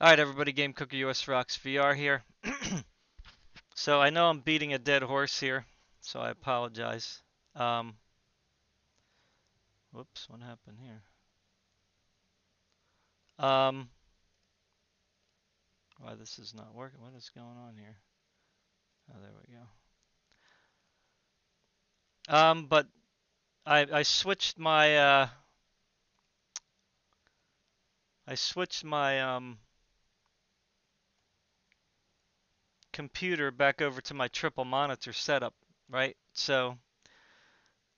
Alright everybody, Game Cooker US Rocks VR here. So I know I'm beating a dead horse here, so I apologize. Um, Whoops, what happened here? Um, why this is not working? What is going on here? Oh, there we go. But I switched my computer back over to my triple monitor setup, right? So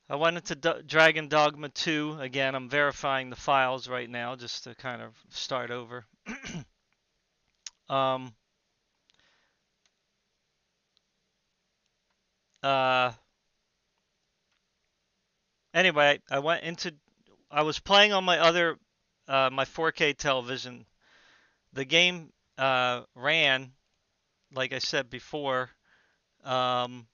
I went into Dragon Dogma 2 again. I'm verifying the files right now just to kind of start over. Um, uh, anyway, I was playing on my other, my 4K television. The game ran, like I said before, um,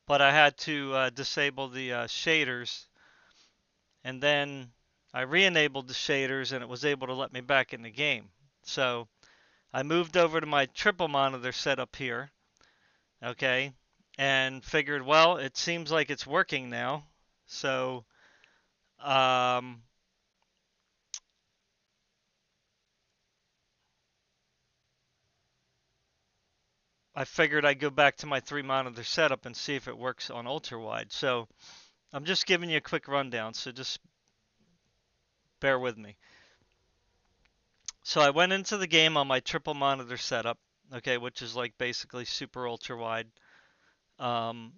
but I had to disable the shaders, and then I re-enabled the shaders, and it was able to let me back in the game. So I moved over to my triple monitor setup here, okay, and figured, well, it seems like it's working now. So um, I figured I'd go back to my 3 monitor setup and see if it works on ultra wide. So I'm just giving you a quick rundown, so just bear with me. So I went into the game on my triple monitor setup, okay, which is like basically super ultra wide. Um,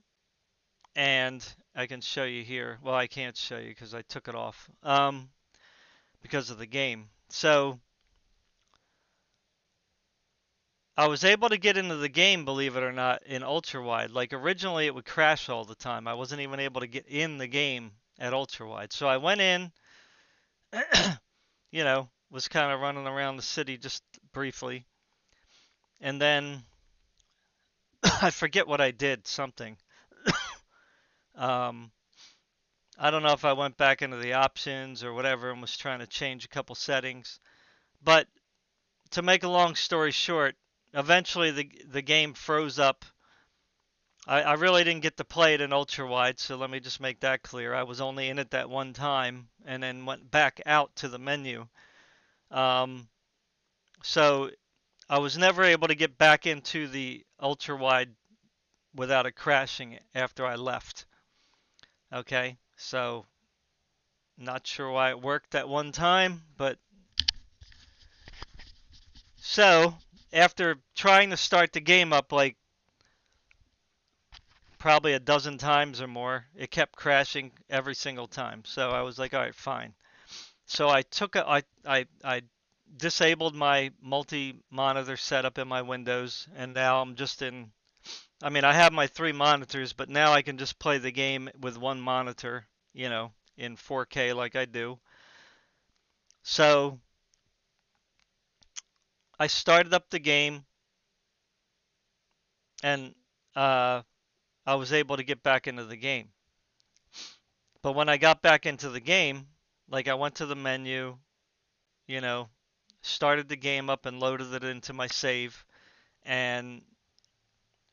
and I can show you here. Well, I can't show you because I took it off because of the game. So I was able to get into the game, believe it or not, in ultra wide. Like originally it would crash all the time. I wasn't even able to get in the game at ultra wide. So I went in, was kind of running around the city just briefly. And then I forget what I did, something. Um, I don't know if I went back into the options or whatever and was trying to change a couple settings. But to make a long story short, eventually the game froze up. I really didn't get to play it in ultra wide, so let me just make that clear. I was only in it that one time and then went back out to the menu. Um, so I was never able to get back into the ultra wide without it crashing after I left. Okay, so not sure why it worked that one time, but so after trying to start the game up like probably a dozen times or more, it kept crashing every single time. So I was like, all right, fine. So I disabled my multi-monitor setup in my Windows, and now I'm just in. I mean, I have my 3 monitors, but now I can just play the game with one monitor, in 4K like I do. So I started up the game, and uh, I was able to get back into the game. But when I got back into the game, like I went to the menu, you know, started the game up and loaded it into my save, and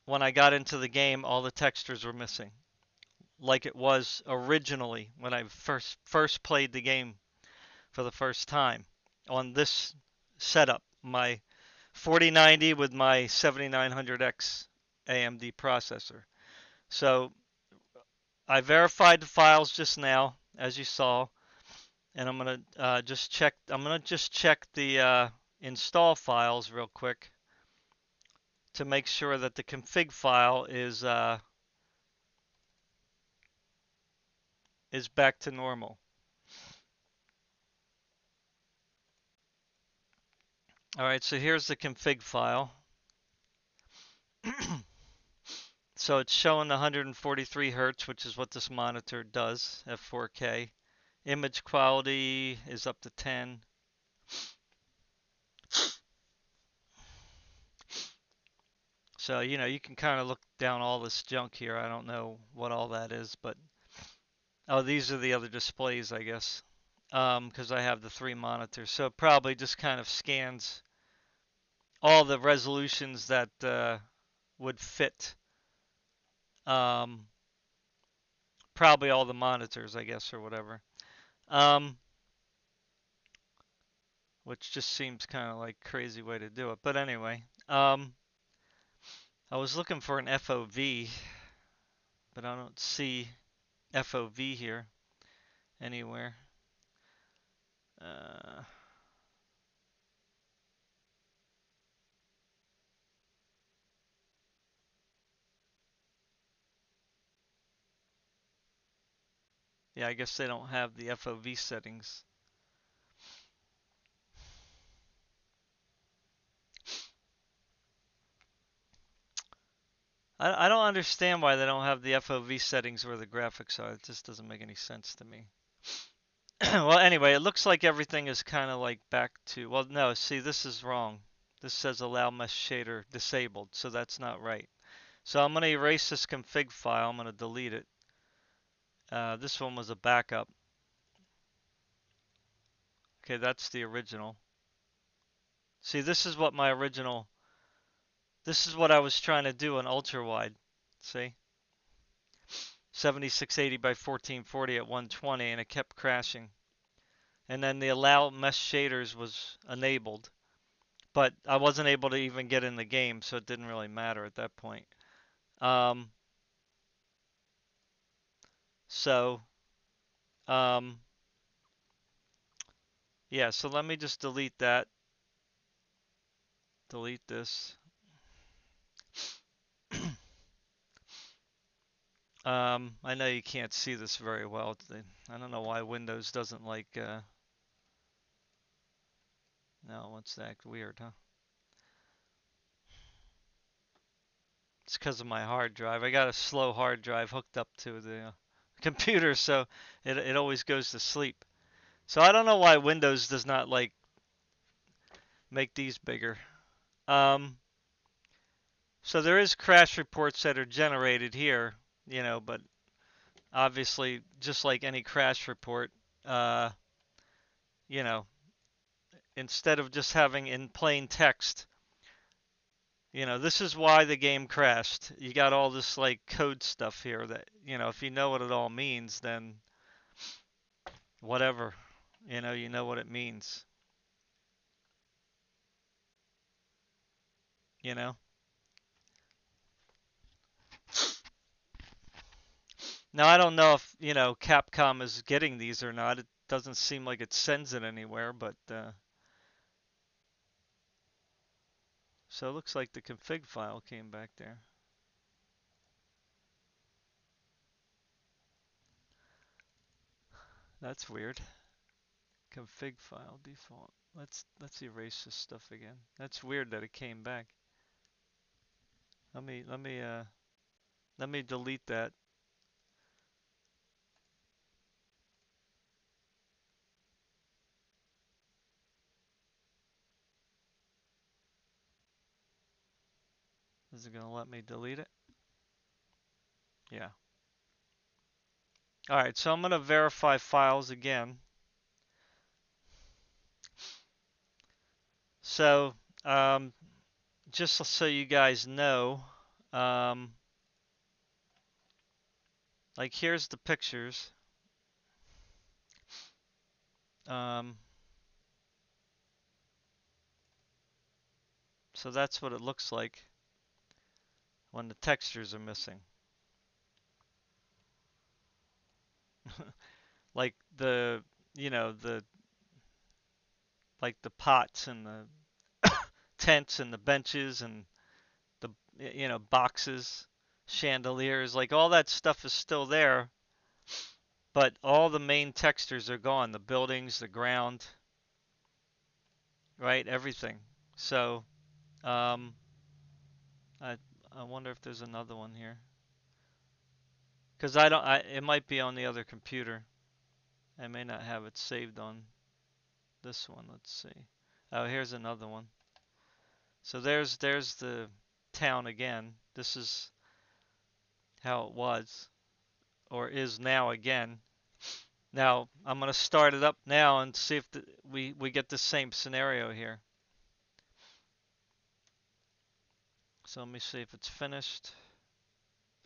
when I got into the game, all the textures were missing, like it was originally when I first played the game for the first time on this setup, my 4090 with my 7900X AMD processor. So I verified the files just now, as you saw, and I'm gonna just check. I'm gonna just check the install files real quick to make sure that the config file is back to normal. All right, so here's the config file. So it's showing 143 hertz, which is what this monitor does at 4K. Image quality is up to 10. So, you can kind of look down all this junk here. I don't know what all that is, but oh, these are the other displays, I guess. because I have the 3 monitors. So it probably just kind of scans all the resolutions that would fit um, probably all the monitors, I guess, or whatever. Um, which just seems kind of like crazy way to do it. But anyway, I was looking for an FOV, but I don't see FOV here anywhere. Uh, yeah, I guess they don't have the FOV settings. I don't understand why they don't have the FOV settings where the graphics are. It just doesn't make any sense to me. Well, anyway, it looks like everything is kind of like back to, well, no, see, this is wrong. This says allow mesh shader disabled, so that's not right. So I'm going to erase this config file. I'm going to delete it. This one was a backup. Okay, that's the original. See, this is what my original, this is what I was trying to do on ultra wide. See? 7680 by 1440 at 120, and it kept crashing. And then the allow mesh shaders was enabled, but I wasn't able to even get in the game, so it didn't really matter at that point. Um, so, um, yeah, so let me just delete that. Delete this. I know you can't see this very well. I don't know why Windows doesn't like, no, what's that? Weird, huh? It's because of my hard drive. I got a slow hard drive hooked up to the computer, so it always goes to sleep. So I don't know why Windows does not like make these bigger. Um, so there is crash reports that are generated here, but obviously just like any crash report, uh, you know, instead of just having in plain text, this is why the game crashed. You got all this like code stuff here that, if you know what it all means, then whatever, you know what it means, you know? Now I don't know if, Capcom is getting these or not. It doesn't seem like it sends it anywhere, but so it looks like the config file came back there. That's weird. Config file default. Let's erase this stuff again. That's weird that it came back. Let me delete that. Is it gonna let me delete it? Yeah. All right, so I'm gonna verify files again. So, just so you guys know, um, like here's the pictures. Um, so that's what it looks like when the textures are missing. Like the, you know, the like the pots and the tents and the benches and the boxes, chandeliers, like all that stuff is still there, but all the main textures are gone. The buildings, the ground, right? Everything. So, um, I I wonder if there's another one here. Because I don't, it might be on the other computer. I may not have it saved on this one. Let's see. Oh, here's another one. So there's the town again. This is how it was, or is now again. Now, I'm going to start it up now and see if we get the same scenario here. So let me see if it's finished.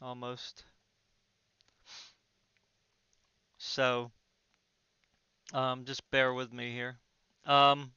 Almost. So, just bear with me here. Um,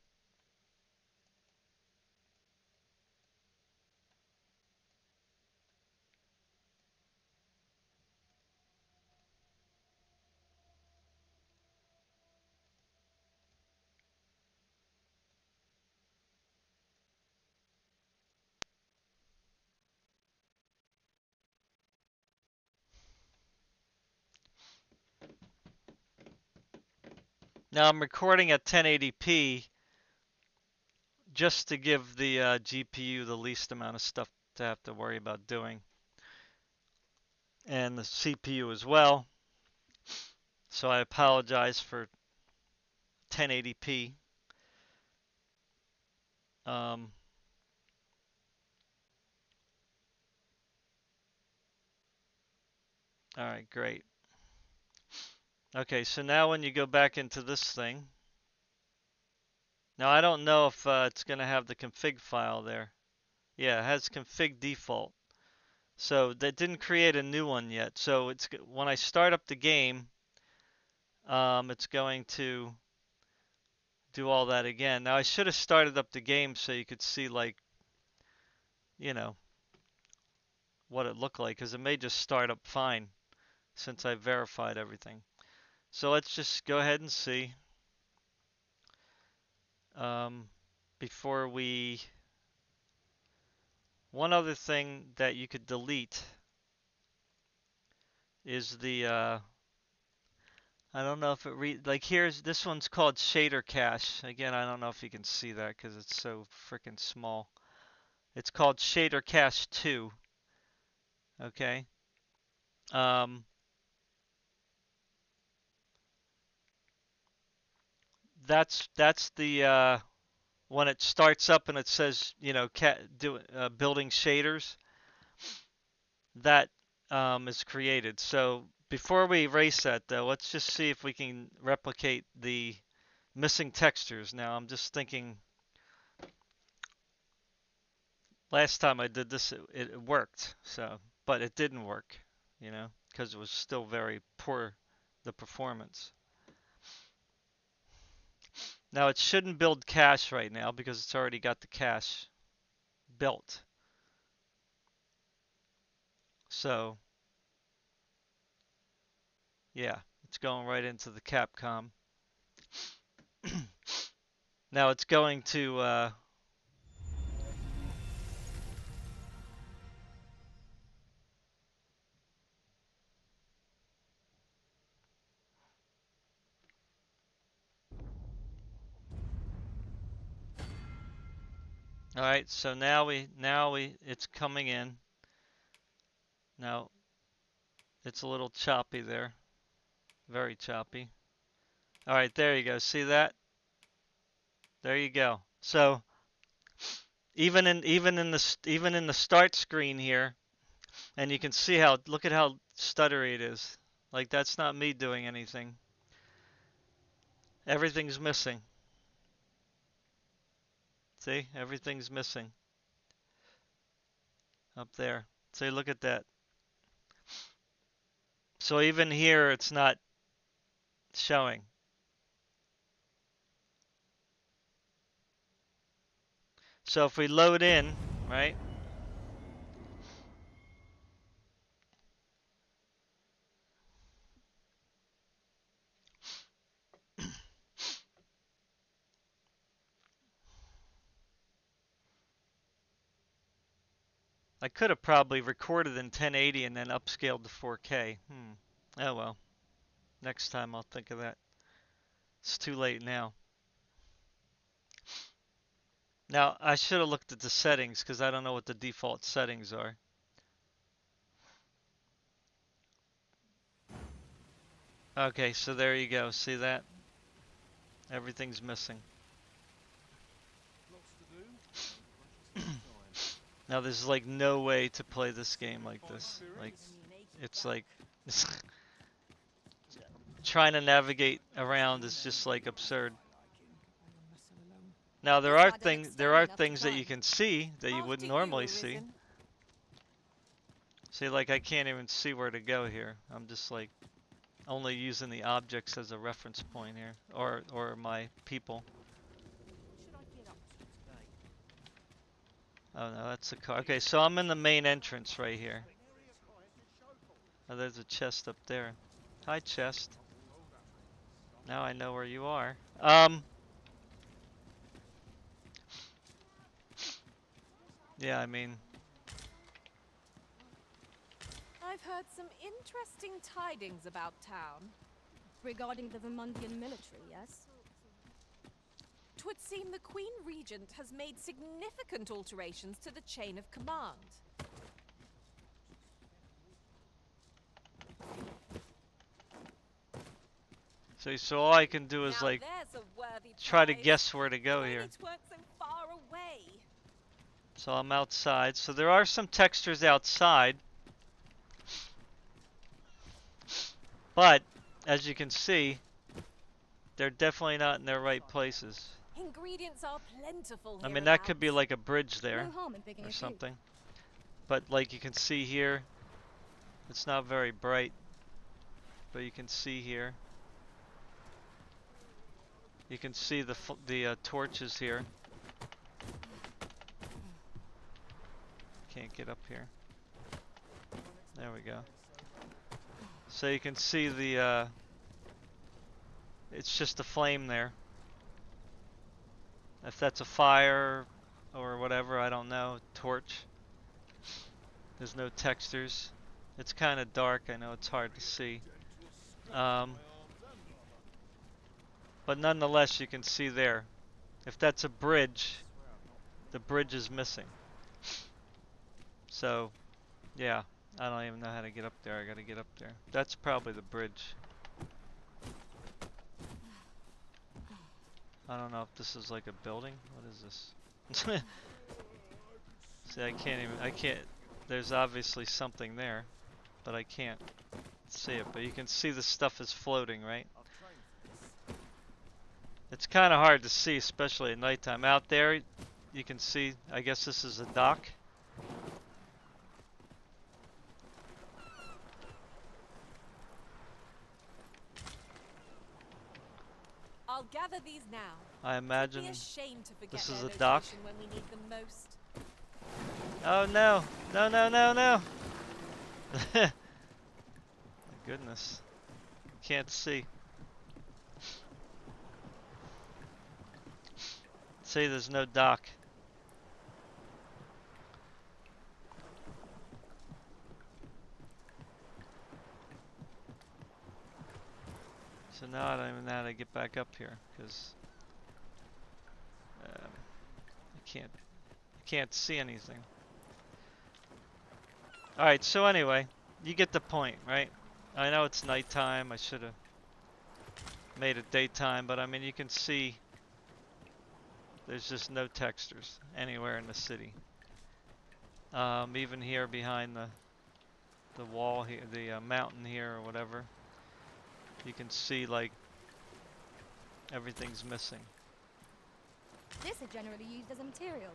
Now I'm recording at 1080p just to give the GPU the least amount of stuff to have to worry about doing, and the CPU as well. So I apologize for 1080p. Um, all right, great. Okay, so now when you go back into this thing, now I don't know if it's going to have the config file there. Yeah, it has config default. So that didn't create a new one yet. So it's when I start up the game, it's going to do all that again. Now I should have started up the game so you could see, like, you know, what it looked like, because it may just start up fine since I verified everything. So let's just go ahead and see. Um, before we, one other thing that you could delete is the I don't know if it like here's this one's called shader cache. Again, I don't know if you can see that because it's so freaking small. It's called shader cache 2. Okay. Um, that's the when it starts up and it says, you know, building shaders, that is created. So before we erase that, though, let's just see if we can replicate the missing textures. Now, I'm just thinking, last time I did this, it worked. So, but it didn't work, you know, because it was still very poor, the performance. Now, it shouldn't build cache right now because it's already got the cache built. So, yeah, it's going right into the Capcom. Now it's going to all right, so now we it's coming in. Now it's a little choppy there. Very choppy. All right, there you go. See that? There you go. So even in the start screen here, and you can see how, look at how stuttery it is. Like, that's not me doing anything. Everything's missing. See? Everything's missing up there. See, look at that. So even here it's not showing. So if we load in, right? I could have probably recorded in 1080 and then upscaled to 4K. Oh well. Next time I'll think of that. It's too late now. Now, I should have looked at the settings because I don't know what the default settings are. Okay, so there you go. See that? Everything's missing. Now there's like no way to play this game like this. Like, it's like trying to navigate around is just like absurd. Now there This are lad don't look things sturdy enough to that you climb. can see that you After wouldn't you, normally see. Arisen. See, like I can't even see where to go here. I'm just like only using the objects as a reference point here, or my people. What should I get up to today? Oh no, that's the car. Okay, so I'm in the main entrance right here. Oh, there's a chest up there. Hi, chest. Now I know where you are. Yeah, I mean, I've heard some interesting tidings about town. Regarding the Vermundian military, yes? 'Twould seem the Queen Regent has made significant alterations to the chain of command. so all I can do is Now like there's a worthy try to prize. guess where to go If here. only 'tweren't so far away. So I'm outside. So there are some textures outside. But, as you can see, they're definitely not in their right places. Ingredients are plentiful I here. mean, that could be like a bridge there No harm in picking or a few. something. But like you can see here, it's not very bright. But you can see here. You can see the torches here. Can't get up here. There we go. So you can see the it's just a flame there. If that's a fire or whatever, I don't know. Torch. There's no textures. It's kind of dark. I know it's hard to see. But nonetheless, you can see there. If that's a bridge, the bridge is missing. So, yeah. I don't even know how to get up there. I gotta get up there. That's probably the bridge. I don't know if this is like a building. What is this? See, I can't, there's obviously something there, but I can't see it. But you can see the stuff is floating, right? It's kind of hard to see, especially at nighttime. Out there, you can see, I guess this is a dock. I'll gather these now. I imagine Be ashamed to forget this is their a dock. location when we need them most. Oh no! No, no, no, no! My goodness. Can't see. See, there's no dock. So now I don't even know how to get back up here, because I can't see anything. Alright, so anyway, you get the point, right? I know it's nighttime, I should have made it daytime, but I mean you can see there's just no textures anywhere in the city. Even here behind the wall here, the mountain here or whatever, you can see like everything's missing. This is generally used as a material.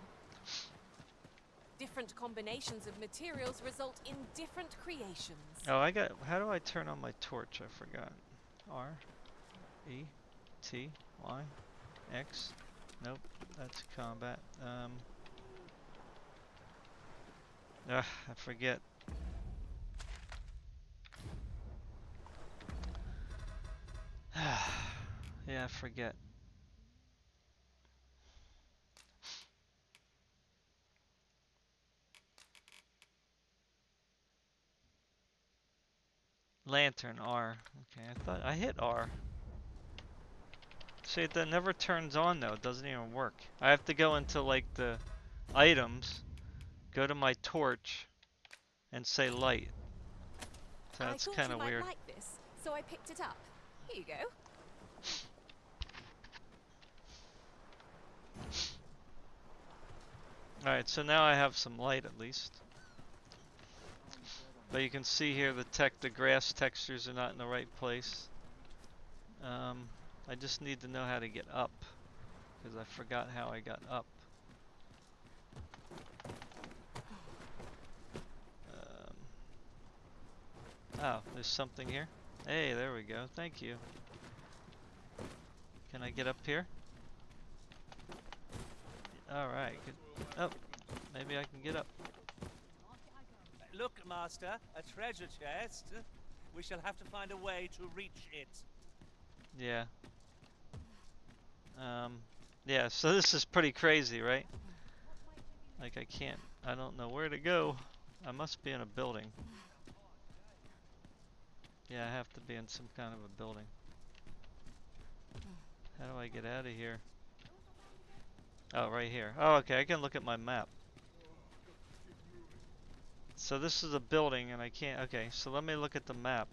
Different combinations of materials result in different creations. Oh, how do I turn on my torch? I forgot. R, E, T, Y, X. Nope, that's combat. I forget. Yeah, I forget. Lantern, R. Okay, I thought I hit R. See, that never turns on though. It doesn't even work. I have to go into like the items, go to my torch, and say light. So that's kind of weird. I thought you might like this, so I picked it up. Here you go. Alright, so now I have some light at least. But you can see here the grass textures are not in the right place. I just need to know how to get up, because I forgot how I got up. Oh, there's something here. Hey, there we go. Thank you. Can I get up here? Alright, good. Oh, maybe I can get up. Look, Master, a treasure chest. We shall have to find a way to reach it. Yeah. Yeah, so this is pretty crazy, right? Like I don't know where to go. I must be in a building. Yeah, I have to be in some kind of a building. How do I get out of here? Oh, right here. Oh, okay, I can look at my map. So this is a building and I can't, okay, so let me look at the map.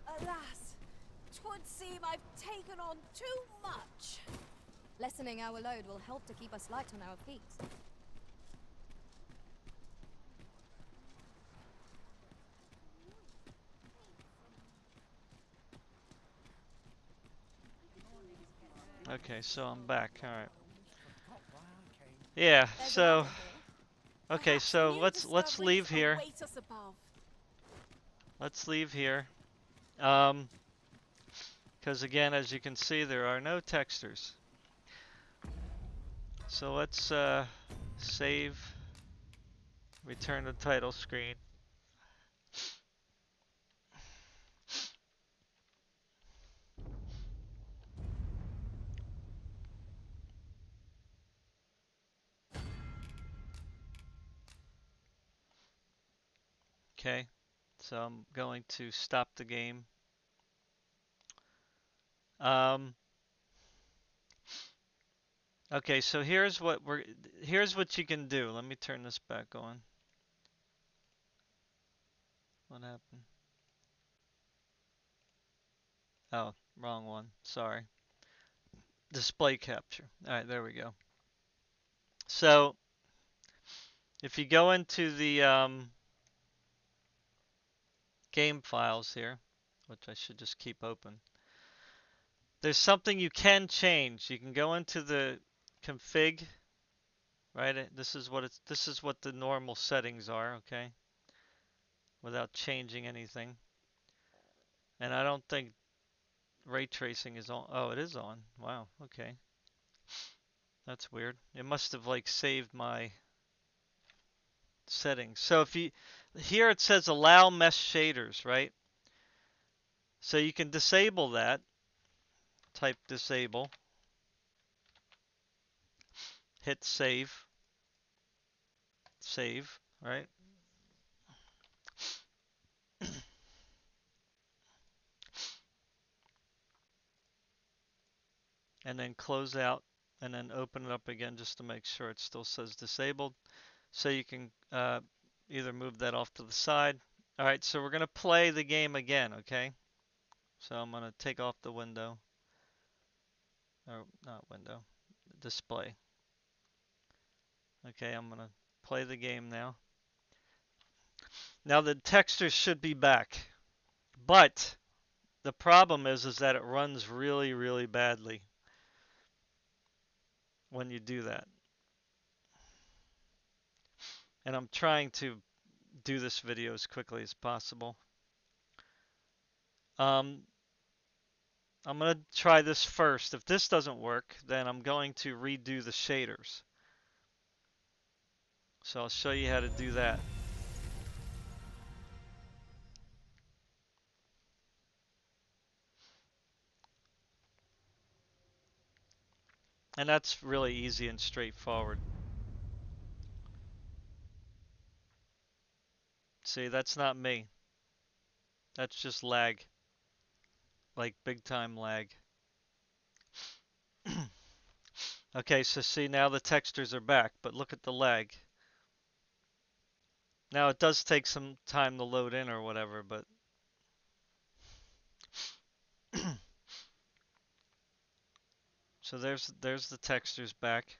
Alas, 'twould seem I've taken on too much. Lessening our load will help to keep us light on our feet. Okay, so I'm back, alright. Yeah, There's so, another here. okay, Perhaps so new let's leave discoveries here. await us above. Let's leave here. Because again, as you can see, there are no textures. So let's save, return to title screen. Okay, so I'm going to stop the game. Um, okay, so here's what you can do. Let me turn this back on. What happened? Oh, wrong one. Sorry. Display capture. All right, there we go. So if you go into the game files here, which I should just keep open, there's something you can change. You can go into the config, right? This is what the normal settings are, okay? Without changing anything. And I don't think ray tracing is on. Oh, it is on. Wow, okay. That's weird. It must have like saved my settings. So if you here it says allow mesh shaders, right? So you can disable that. Type disable. Hit save. Save, right? And then close out and then open it up again just to make sure it still says disabled. So you can either move that off to the side. All right, so we're going to play the game again, okay? So I'm going to take off the window. Or not window, display. Okay, I'm going to play the game now. Now the textures should be back. But the problem is that it runs really, really badly when you do that. And I'm trying to do this video as quickly as possible. I'm going to try this first. If this doesn't work, then I'm going to redo the shaders. So I'll show you how to do that. And that's really easy and straightforward. See, that's not me. That's just lag. Like big time lag. Okay, so see now the textures are back, but look at the lag. Now it does take some time to load in or whatever, but so there's the textures back.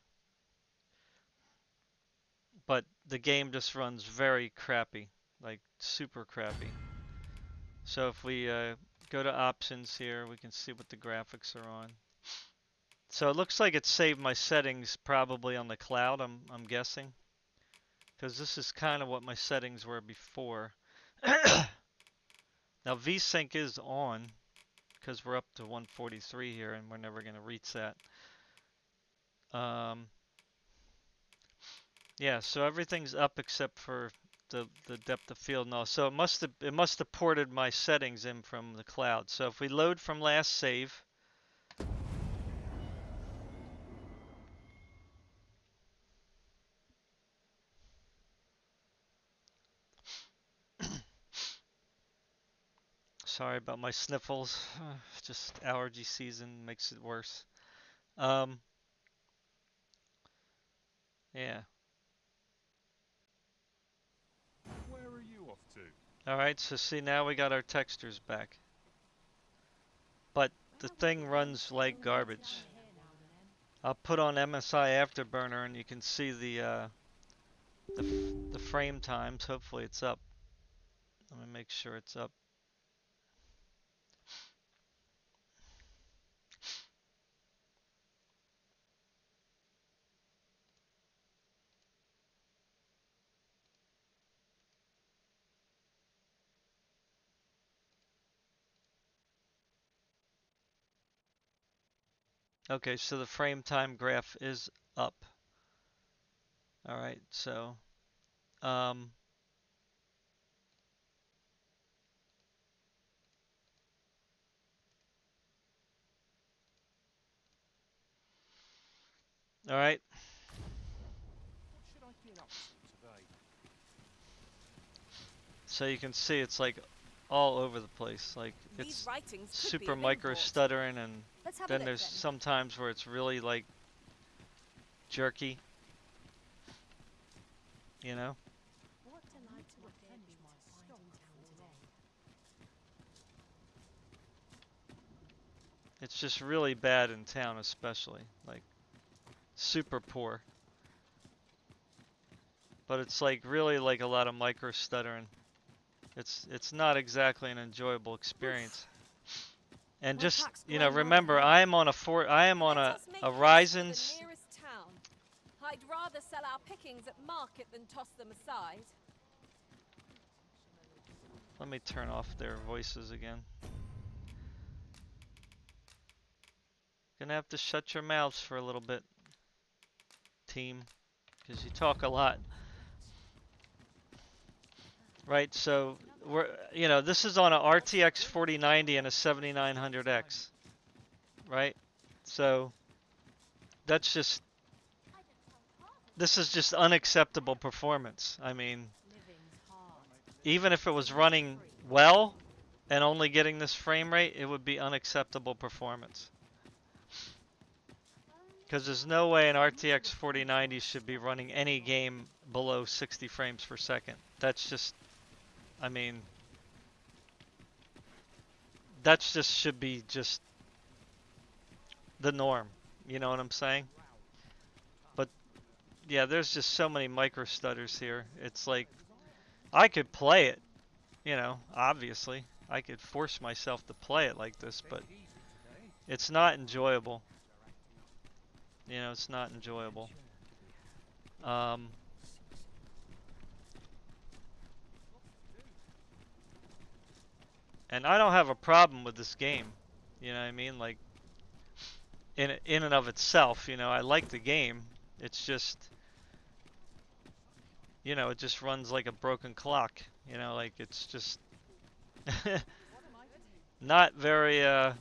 but the game just runs very crappy, like super crappy. So if we go to options here, we can see what the graphics are on. So it looks like it saved my settings probably on the cloud, I'm guessing. Because this is kind of what my settings were before. Now VSync is on, because we're up to 143 here and we're never going to reach that. Yeah, so everything's up except for the depth of field and all. So it must have ported my settings in from the cloud. So if we load from last save, sorry about my sniffles. Just allergy season makes it worse. Um, yeah. Where are you off to? All right, so see now we got our textures back. But the thing runs like garbage. I'll put on MSI Afterburner and you can see the frame times. Hopefully it's up. Let me make sure it's up. Okay, so the frame time graph is up. All right, so um, all right. What should I get up to today? So you can see it's like all over the place. Like These it's writings could be super of micro import. stuttering, and Let's have a then look there's then. some times where it's really like jerky. You know? What delightful revenge might find in town today? It's just really bad in town, especially like super poor. But it's like really like a lot of micro stuttering. It's not exactly an enjoyable experience. And My just, pack's you know, grown rather remember heavy. I am on Let us make a haste for Ryzen's. the nearest town. I'd rather sell our pickings at market than toss them aside. Let me turn off their voices again. Gonna have to shut your mouths for a little bit, team, because you talk a lot. Right, so this is on a RTX 4090 and a 7900X, right? So that's just, this is just unacceptable performance. I mean, even if it was running well and only getting this frame rate, it would be unacceptable performance. Because there's no way an RTX 4090 should be running any game below 60 frames per second. That's just, I mean, that's just should be just the norm. You know what I'm saying? But yeah, there's just so many micro stutters here. It's like I could play it, obviously. I could force myself to play it like this, but it's not enjoyable. It's not enjoyable. And I don't have a problem with this game. You know what I mean? Like in and of itself, I like the game. It's just, it just runs like a broken clock. Like it's just not very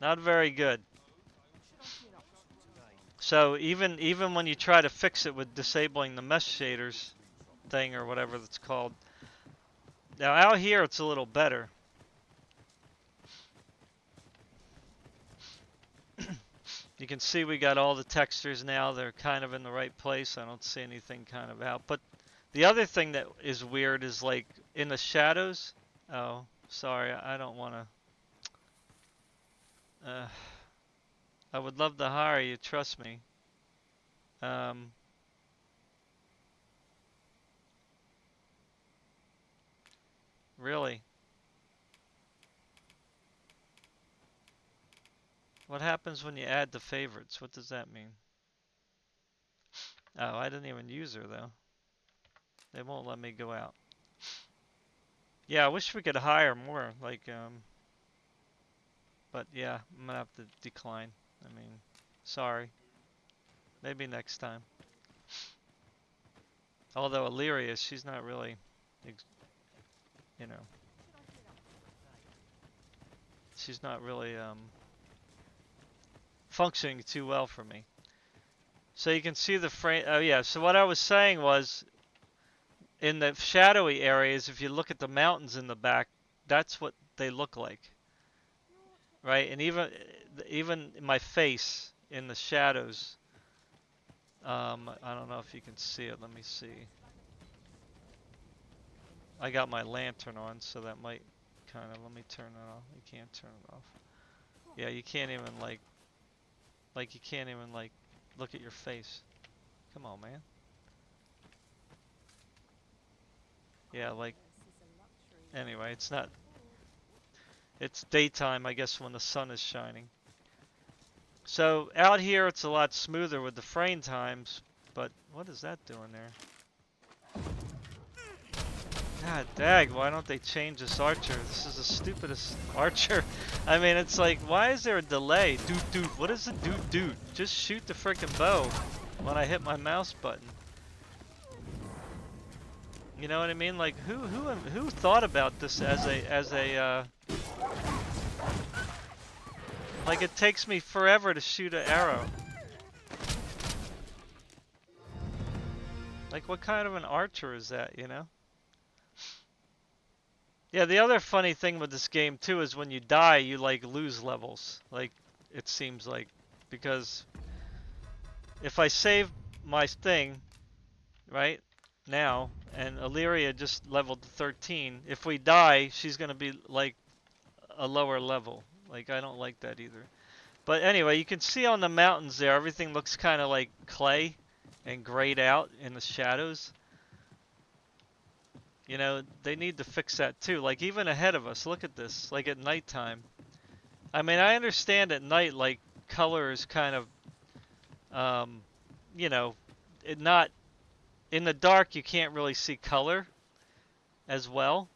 not very good. So even when you try to fix it with disabling the mesh shaders thing or whatever that's called, now out here it's a little better. You can see we got all the textures now. They're kind of in the right place. I don't see anything kind of out. But the other thing that is weird is like in the shadows. Oh, sorry, I don't want to. I would love to hire you, trust me. Um, really. What happens when you add the favorites? What does that mean? Oh, I didn't even use her though. They won't let me go out. Yeah, I wish we could hire more, like, but yeah, I'm gonna have to decline. I mean, sorry. Maybe next time. Although Illyria, she's not really, you know, she's not really, functioning too well for me. So you can see the frame, oh yeah, so what I was saying was, in the shadowy areas, if you look at the mountains in the back, that's what they look like, right? And even my face in the shadows, I don't know if you can see it. Let me see. I got my lantern on, so that might kind of, let me turn it off. You can't turn it off. Yeah, you can't even like you can't even like look at your face. Come on, man. Yeah, like, anyway, it's not, it's daytime, I guess, when the sun is shining. So out here it's a lot smoother with the frame times, but what is that doing there? God dag, why don't they change this archer? This is the stupidest archer. I mean, it's like, why is there a delay? Dude, what is the dude? Just shoot the frickin' bow when I hit my mouse button. You know what I mean? Like, who thought about this as a like, it takes me forever to shoot an arrow. Like, what kind of an archer is that, you know? Yeah, the other funny thing with this game too is when you die, you like lose levels. Like, it seems like, because if I save my thing, right, now, and Illyria just leveled to 13, if we die, she's gonna be like a lower level. Like, I don't like that either. But anyway, you can see on the mountains there, everything looks kind of like clay and grayed out in the shadows. You know, they need to fix that too. Like, even ahead of us, look at this, like at nighttime. I mean, I understand at night, like, color is kind of, you know, it not, in the dark you can't really see color as well.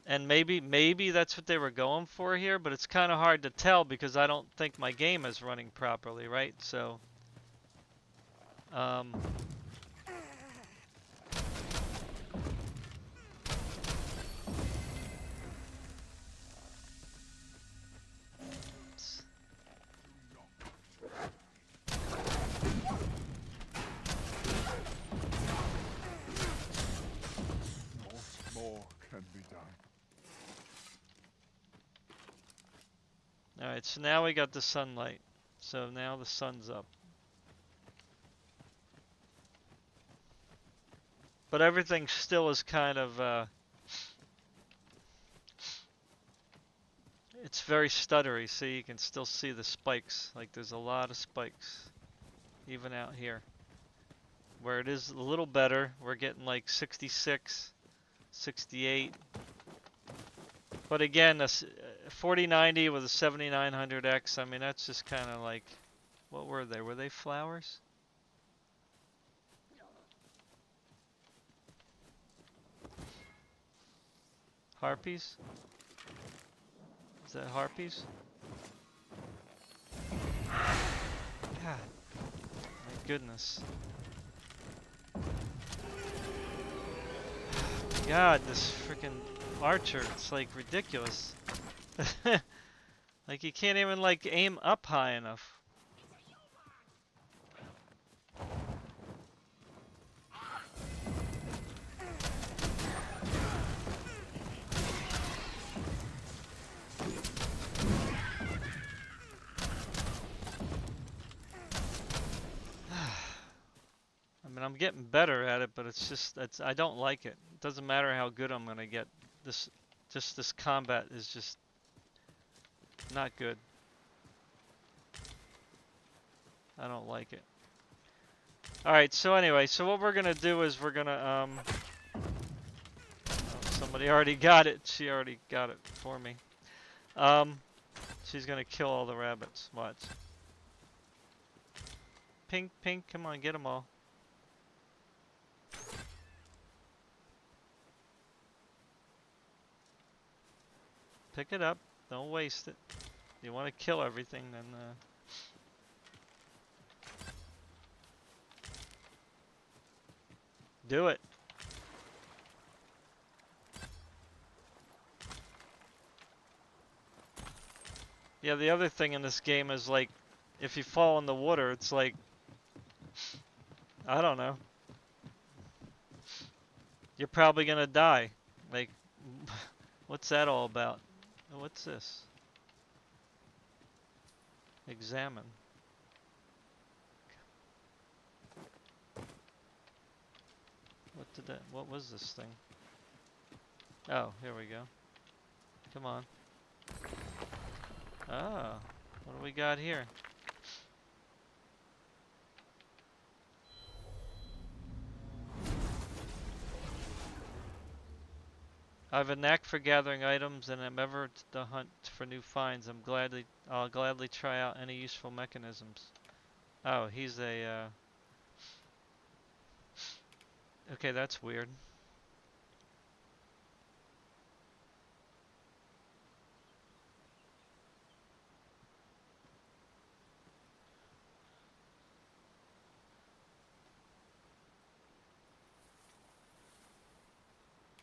And maybe that's what they were going for here, but it's kind of hard to tell because I don't think my game is running properly, right? So, um, What more can be done? all right, so now we got the sunlight. So now the sun's up. But everything still is kind of, it's very stuttery. See, you can still see the spikes. Like, there's a lot of spikes, even out here. Where it is a little better, we're getting like 66, 68. But again, a 4090 with a 7900X, I mean, that's just kind of like, what were they? Were they flowers? Harpies? Is that harpies? God, my goodness. God, this freaking archer, it's like ridiculous. Like, you can't even like aim up high enough. I mean, I'm getting better at it, but it's just, I don't like it. It doesn't matter how good I'm gonna get. This combat is just not good. I don't like it. Alright, so anyway, so what we're gonna do is we're gonna, oh, somebody already got it. She already got it for me. She's gonna kill all the rabbits. Watch. Pink, pink, come on, get them all. Pick it up. Don't waste it. You want to kill everything, then do it. Yeah, the other thing in this game is like, if you fall in the water, it's like, I don't know. You're probably gonna die. Like, what's that all about? What's this? Examine. What was this thing? Oh, here we go. Come on. Oh, what do we got here? I have a knack for gathering items and am ever to hunt for new finds. I'll gladly try out any useful mechanisms. Oh, he's a, okay, that's weird.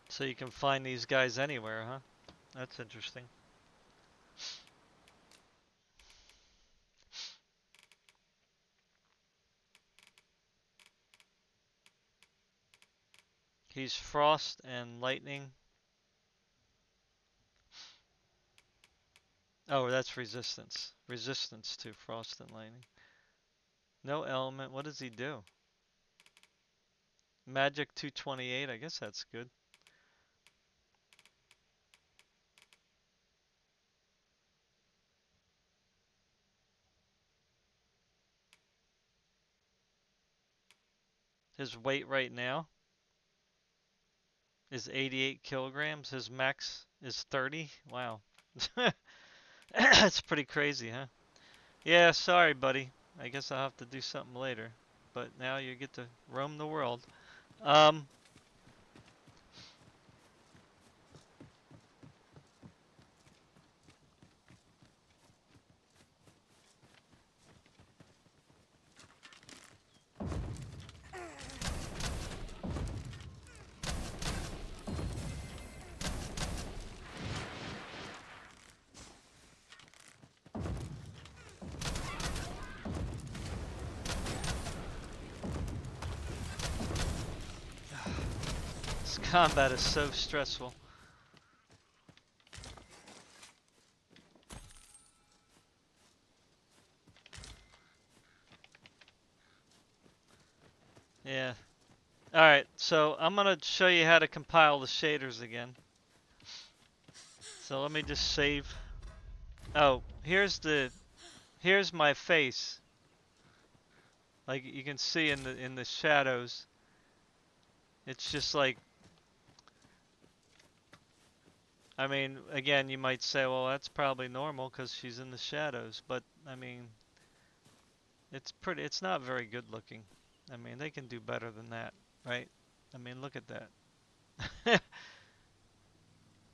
So you can find these guys anywhere, huh? That's interesting. He's frost and lightning. Oh, that's resistance. Resistance to frost and lightning. No element. What does he do? Magic 228. I guess that's good. His weight right now is 88 kilograms. His max is 30. Wow. That's pretty crazy, huh? Yeah, sorry, buddy. I guess I'll have to do something later. But now you get to roam the world. Um, this combat is so stressful. Yeah. Alright, so I'm gonna show you how to compile the shaders again. So let me just save. Oh, here's my face. Like you can see in the shadows. It's just like, I mean, again, you might say, well, that's probably normal because she's in the shadows, but I mean, it's not very good looking. I mean, they can do better than that, right? I mean, look at that.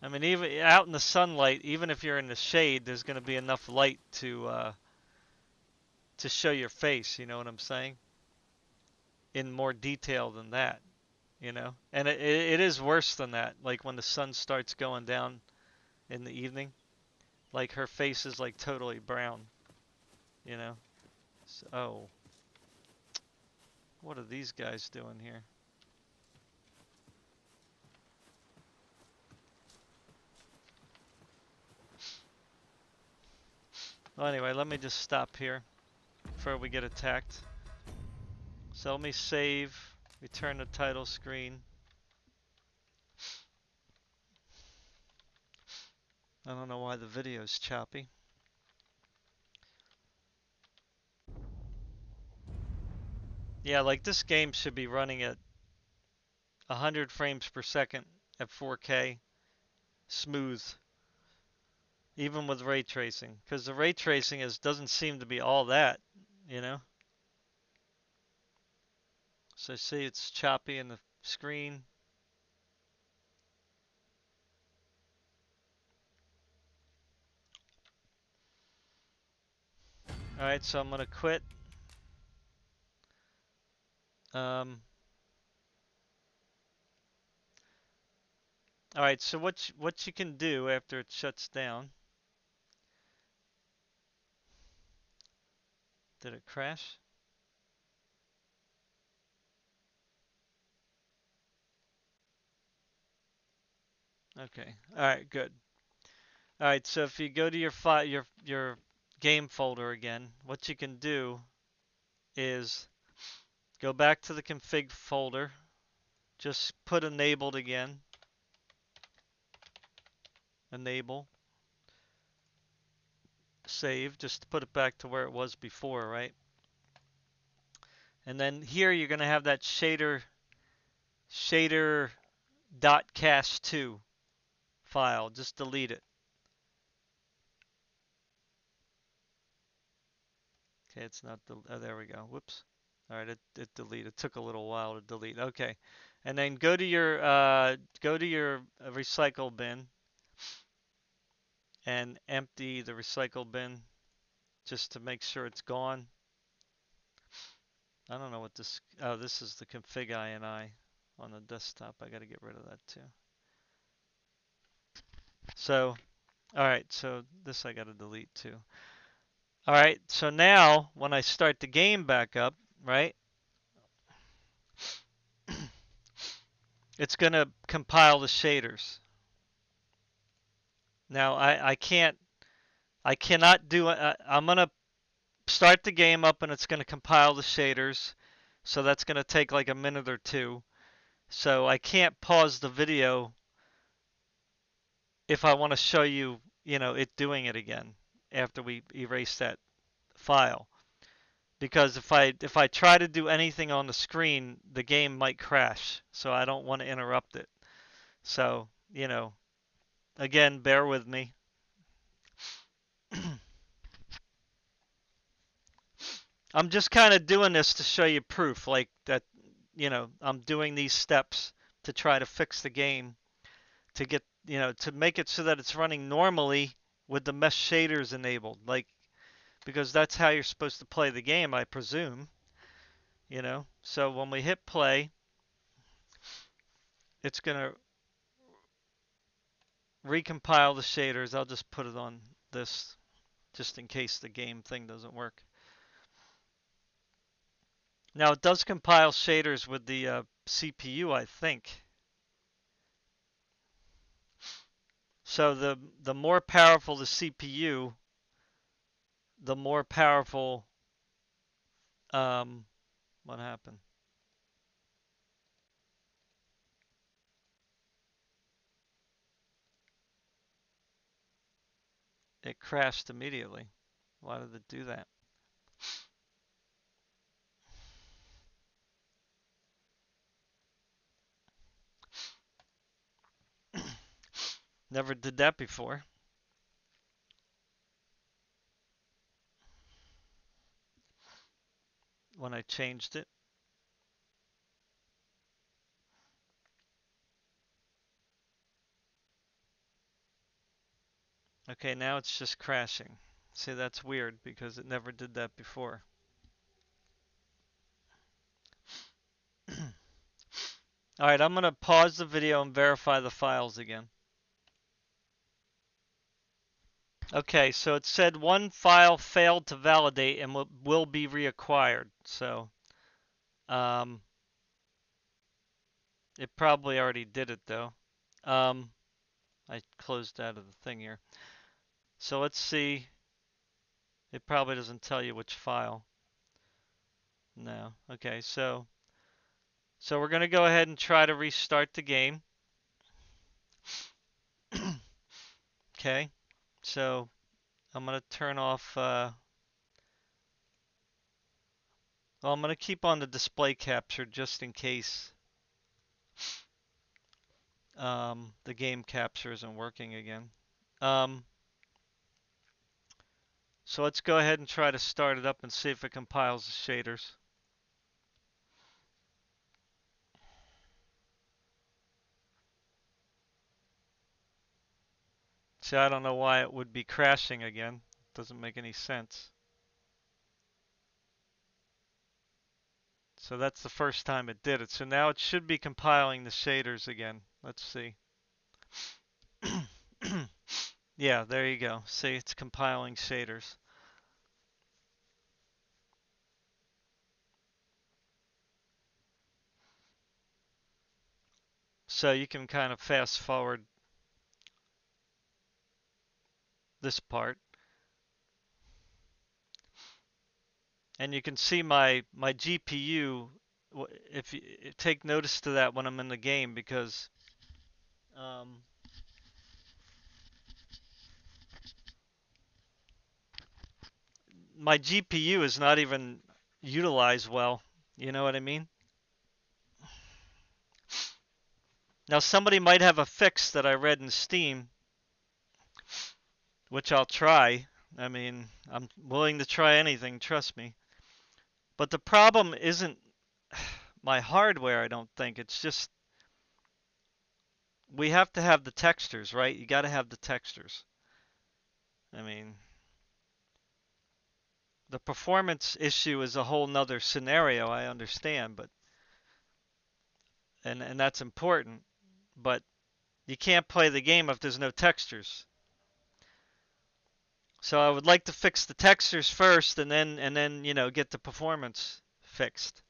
I mean, even out in the sunlight, even if you're in the shade, there's going to be enough light to show your face, you know what I'm saying? In more detail than that, you know? And it is worse than that. Like when the sun starts going down in the evening, like her face is like totally brown, you know? So, oh, what are these guys doing here? Well, anyway, let me just stop here before we get attacked. So let me save, return the title screen. I don't know why the video is choppy. Yeah, like this game should be running at 100 frames per second at 4K, smooth, even with ray tracing, because the ray tracing doesn't seem to be all that, you know. So see, it's choppy in the screen. All right, so I'm gonna quit. Um, all right, so what you can do after it shuts down? Did it crash? Okay. All right, good. All right, so if you go to your file, your game folder again, what you can do is go back to the config folder. Just put enabled again. Enable. Save. Just put it back to where it was before, right? And then here you're going to have that shader dot cache 2 file. Just delete it. Okay, it's not oh, there we go. Whoops. All right, it deleted. It took a little while to delete. Okay, and then go to your recycle bin and empty the recycle bin just to make sure it's gone. I don't know what this. Oh, this is the config INI on the desktop. I got to get rid of that too. So, all right. So this I got to delete too. All right. So now when I start the game back up, right? It's gonna compile the shaders. Now I cannot do. I'm gonna start the game up and it's gonna compile the shaders. So that's gonna take like a minute or two. So I can't pause the video if I want to show you, it doing it again after we erase that file. Because if I try to do anything on the screen, the game might crash. So I don't want to interrupt it. So, again, bear with me. I'm just kind of doing this to show you proof, like that, I'm doing these steps to try to fix the game to get, to make it so that it's running normally with the mesh shaders enabled, like, because that's how you're supposed to play the game, I presume, So when we hit play, it's going to recompile the shaders. I'll just put it on this just in case the game thing doesn't work. Now it does compile shaders with the CPU, I think. So the more powerful the CPU, the more powerful. What happened? It crashed immediately. Why did it do that? Never did that before. When I changed it. Okay, now it's just crashing. See, that's weird because it never did that before. Alright, I'm going to pause the video and verify the files again. Okay, so it said one file failed to validate and will be reacquired. So, it probably already did it though. I closed out of the thing here. So let's see. It probably doesn't tell you which file. No. Okay, so we're going to go ahead and try to restart the game. Okay. So I'm going to turn off Well, I'm going to keep on the display capture just in case the game capture isn't working again. Um, so let's go ahead and try to start it up and see if it compiles the shaders. See, I don't know why it would be crashing again. Doesn't make any sense. So that's the first time it did it. So now it should be compiling the shaders again. Let's see. Yeah, there you go. See, it's compiling shaders. So you can kind of fast forward this part. And you can see my GPU. If you take notice to that when I'm in the game, because um, my GPU is not even utilized well. You know what I mean? Now somebody might have a fix that I read in Steam, which I'll try. I mean, I'm willing to try anything, trust me. But the problem isn't my hardware, I don't think. It's just we have to have the textures, right? You got to have the textures. I mean, the performance issue is a whole nother scenario, I understand, but and that's important, but you can't play the game if there's no textures. So I would like to fix the textures first and then, get the performance fixed.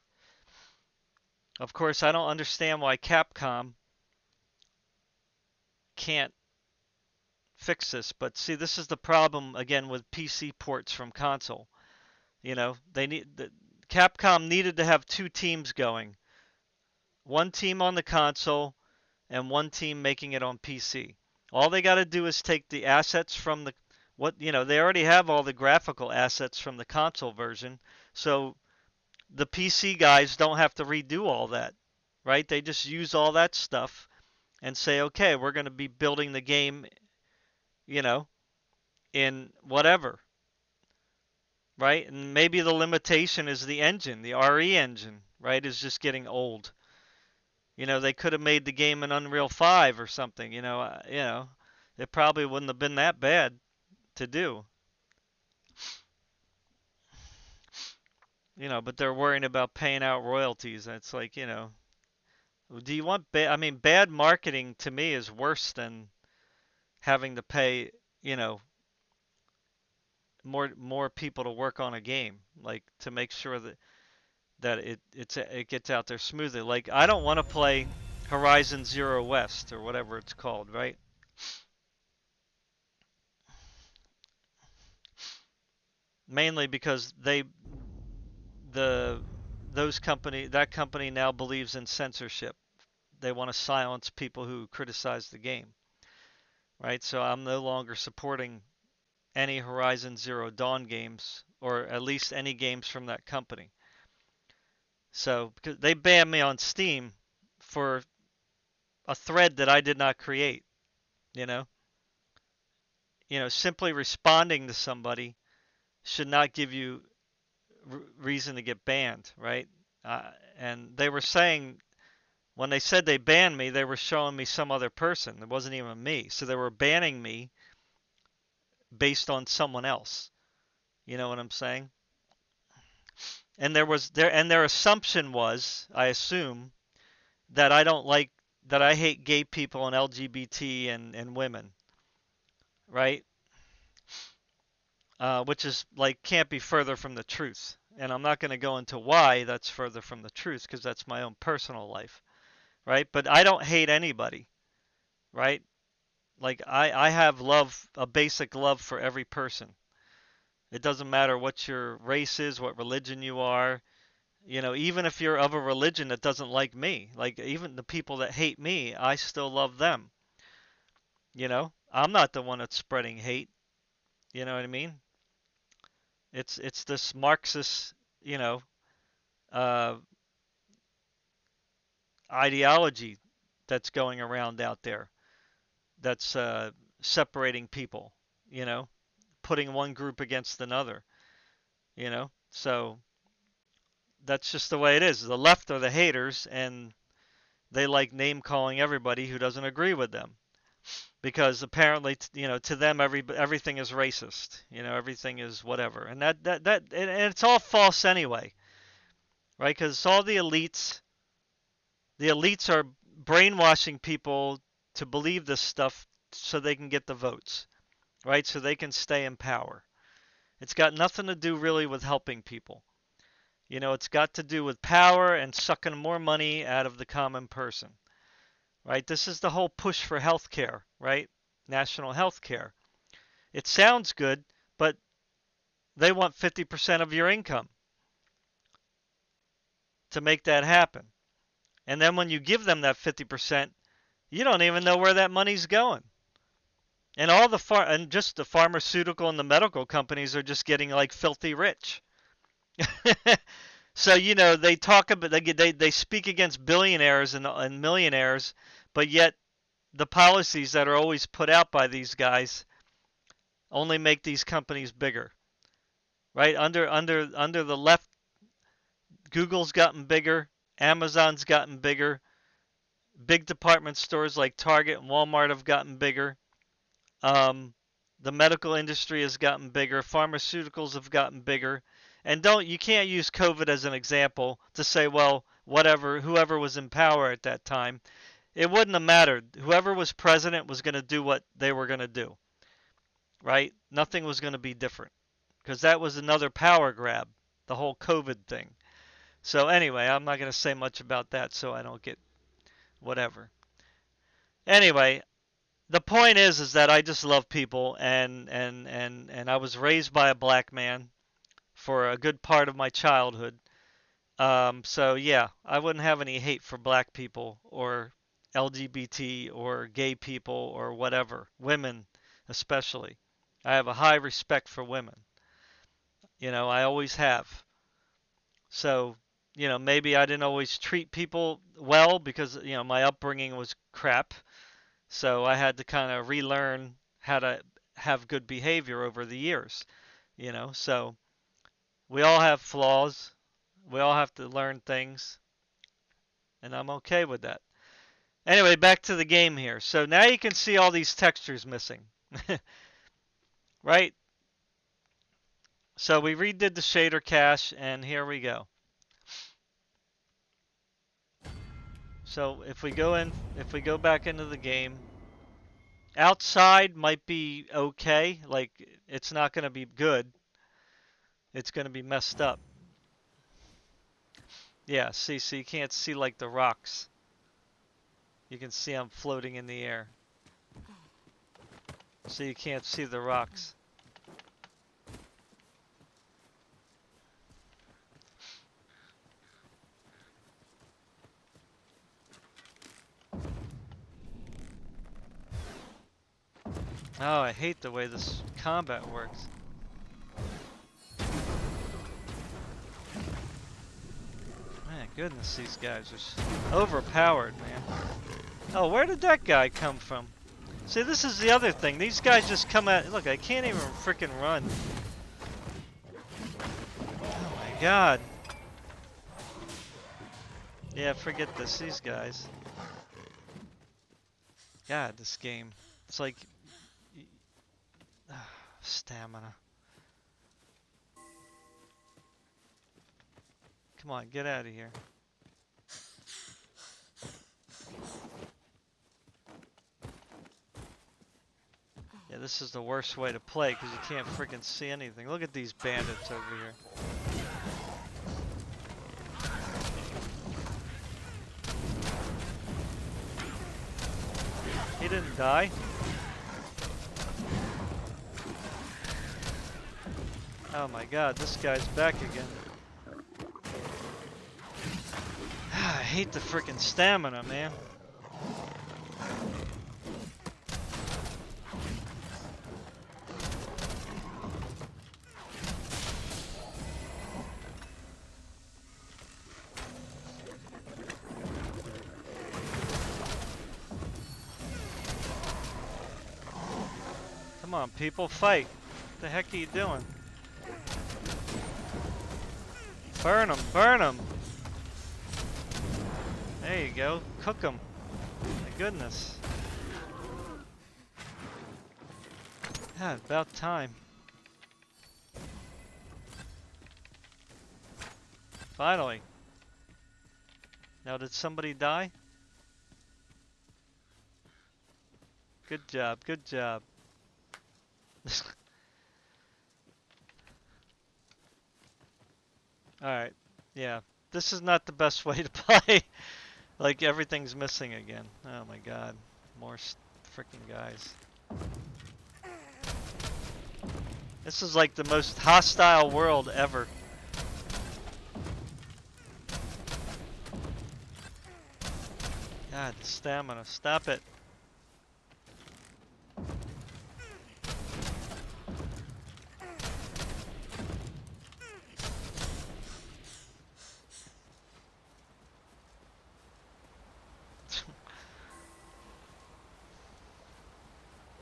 Of course, I don't understand why Capcom can't fix this, but see, this is the problem again with PC ports from console. Capcom needed to have two teams going. One team on the console and one team making it on PC. All they got to do is take the assets from they already have all the graphical assets from the console version. So the PC guys don't have to redo all that, right? They just use all that stuff and say, okay, we're going to be building the game, you know, in whatever, right? And maybe the limitation is the engine, the RE engine, right, is just getting old. They could have made the game in Unreal 5 or something, it probably wouldn't have been that bad to do. But they're worrying about paying out royalties. It's like, do you want I mean, bad marketing to me is worse than having to pay, you know, more people to work on a game, like to make sure that it gets out there smoothly. Like I don't want to play Horizon Zero West or whatever it's called, right? Mainly because the that company now believes in censorship. They want to silence people who criticize the game, right? So I'm no longer supporting any Horizon Zero Dawn games, or at least any games from that company. So because they banned me on Steam for a thread that I did not create, you know, simply responding to somebody should not give you reason to get banned, right? And they were saying when they said they banned me, they were showing me some other person. It wasn't even me. So they were banning me based on someone else. You know what I'm saying? And their assumption was, I assume, that I hate gay people and LGBT and women, right? Which is like can't be further from the truth. And I'm not going to go into why that's further from the truth because that's my own personal life, right? But I don't hate anybody, right? Like I have love, a basic love for every person. It doesn't matter what your race is, what religion you are. Even if you're of a religion that doesn't like me, like even the people that hate me, I still love them. I'm not the one that's spreading hate. You know what I mean? It's this Marxist, you know, uh, ideology that's going around out there that's separating people, you know, putting one group against another, you know. So that's just the way it is. The left are the haters, and they like name calling everybody who doesn't agree with them because apparently, you know, to them everything is racist. You know, everything is whatever, and and it's all false anyway, right? Because it's all the elites. The elites are brainwashing people to believe this stuff so they can get the votes, right? So they can stay in power. It's got nothing to do really with helping people. You know, it's got to do with power and sucking more money out of the common person, right? This is the whole push for health care, right? National health care. It sounds good, but they want 50% of your income to make that happen. And then when you give them that 50%, you don't even know where that money's going. And and just the pharmaceutical and the medical companies are just getting like filthy rich. So you know they talk about they speak against billionaires and millionaires, but yet the policies that are always put out by these guys only make these companies bigger, right? Under the left, Google's gotten bigger, Amazon's gotten bigger, big department stores like Target and Walmart have gotten bigger. Um, the medical industry has gotten bigger, pharmaceuticals have gotten bigger, and you can't use COVID as an example to say, well, whoever was in power at that time, it wouldn't have mattered. Whoever was president was going to do what they were going to do, right? Nothing was going to be different because that was another power grab, the whole COVID thing. So anyway, I'm not going to say much about that so I don't get whatever. Anyway, the point is that I just love people, and I was raised by a black man for a good part of my childhood. So yeah, I wouldn't have any hate for black people or LGBT or gay people or whatever, women especially. I have a high respect for women. You know, I always have. So, you know, maybe I didn't always treat people well because, you know, my upbringing was crap. So I had to kind of relearn how to have good behavior over the years, you know. So we all have flaws. We all have to learn things, and I'm okay with that. Anyway, back to the game here. So now you can see all these textures missing, right? So we redid the shader cache, and here we go. So if we go back into the game, outside might be okay. Like it's not going to be good. It's going to be messed up. Yeah, see, so you can't see like the rocks. You can see I'm floating in the air. So you can't see the rocks. Oh, I hate the way this combat works. Man, goodness, these guys are overpowered, man. Oh, where did that guy come from? See, this is the other thing. These guys just come at... Look, I can't even freaking run. Oh my god. Yeah, forget this. These guys. God, this game. It's like... Stamina. Come on, get out of here. Yeah, this is the worst way to play because you can't freaking see anything. Look at these bandits over here. He didn't die. Oh my god, this guy's back again. I hate the freaking stamina, man. Come on, people, fight. What the heck are you doing? Burn them, burn them. There you go, cook them. My goodness. God, about time. Finally. Now, did somebody die? Good job, good job. Alright, yeah. This is not the best way to play. Like, everything's missing again. Oh my god. More freaking guys. This is like the most hostile world ever. God, the stamina. Stop it.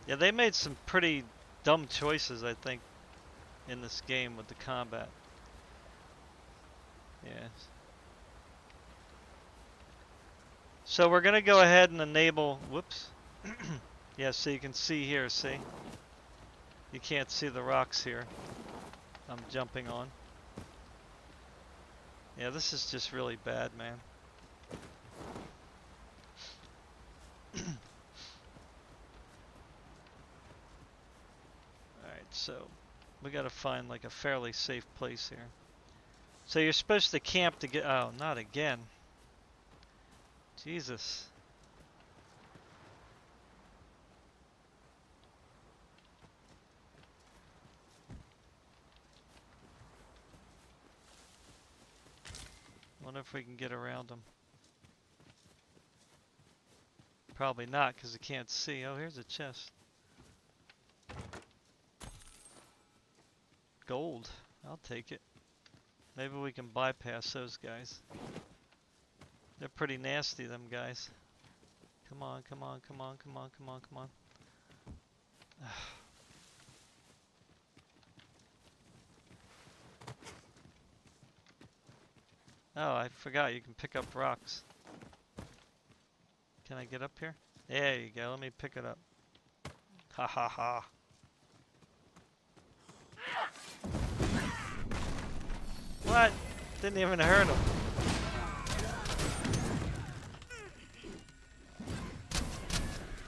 Yeah, they made some pretty dumb choices, I think, in this game with the combat. Yes. So we're gonna go ahead and enable, whoops. Yeah, so you can see here, see? You can't see the rocks here. I'm jumping on. Yeah, this is just really bad, man. Alright, so we gotta find like a fairly safe place here. So you're supposed to camp to get, oh, not again. Jesus. Wonder if we can get around them. Probably not, because I can't see. Oh, here's a chest. Gold. I'll take it. Maybe we can bypass those guys. They're pretty nasty, them guys. Come on, come on, come on, come on, come on, come on. Oh, I forgot you can pick up rocks. Can I get up here? There you go, let me pick it up. Ha ha ha. What? Didn't even hurt him.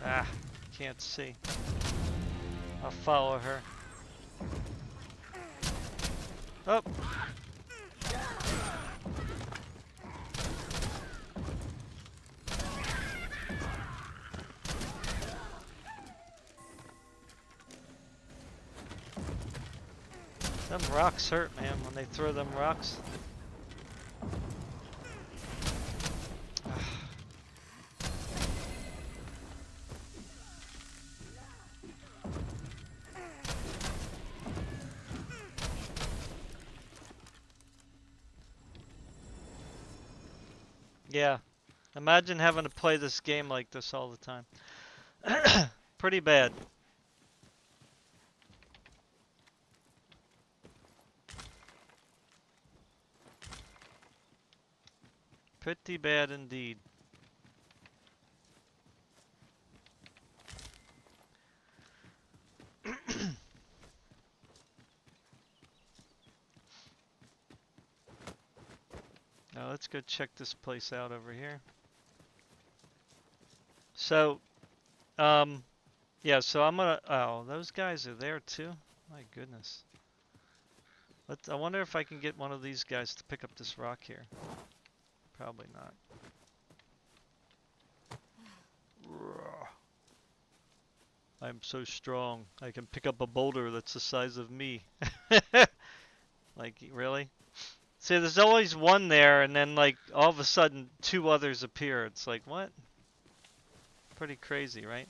Ah, can't see. I'll follow her. Oh! Them rocks hurt, man, when they throw them rocks. Yeah. Imagine having to play this game like this all the time. Pretty bad. Pretty bad indeed. Now let's go check this place out over here. So, yeah, so I'm gonna, oh, those guys are there too? My goodness. I wonder if I can get one of these guys to pick up this rock here. Probably not. I'm so strong. I can pick up a boulder that's the size of me. Like, really? See, there's always one there, and then, like, all of a sudden, two others appear. It's like, what? Pretty crazy, right?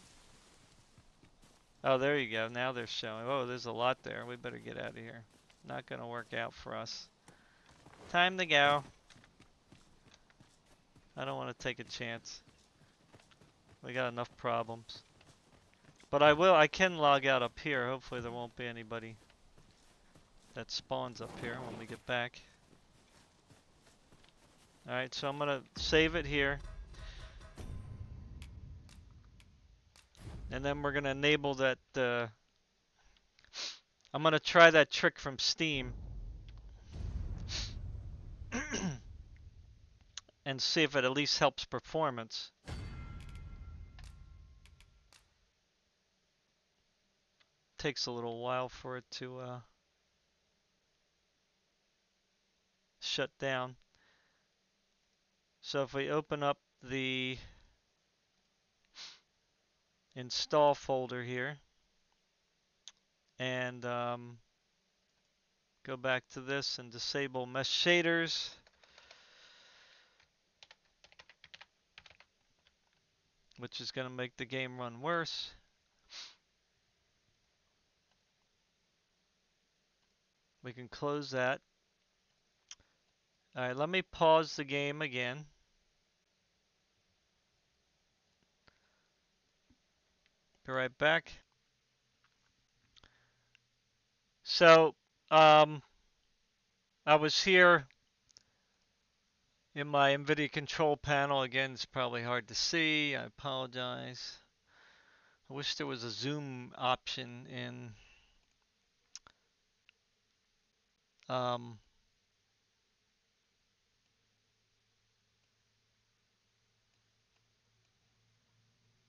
Oh, there you go. Now they're showing. Oh, there's a lot there. We better get out of here. Not gonna work out for us. Time to go. I don't want to take a chance. We got enough problems. But I can log out up here. Hopefully there won't be anybody that spawns up here when we get back. Alright, so I'm gonna save it here. And then we're gonna enable that, I'm gonna try that trick from Steam. And see if it at least helps performance. Takes a little while for it to shut down. So if we open up the install folder here and go back to this and disable mesh shaders, which is going to make the game run worse. We can close that. Alright, let me pause the game again. Be right back. So, I was here in my NVIDIA control panel. Again, it's probably hard to see. I apologize. I wish there was a zoom option in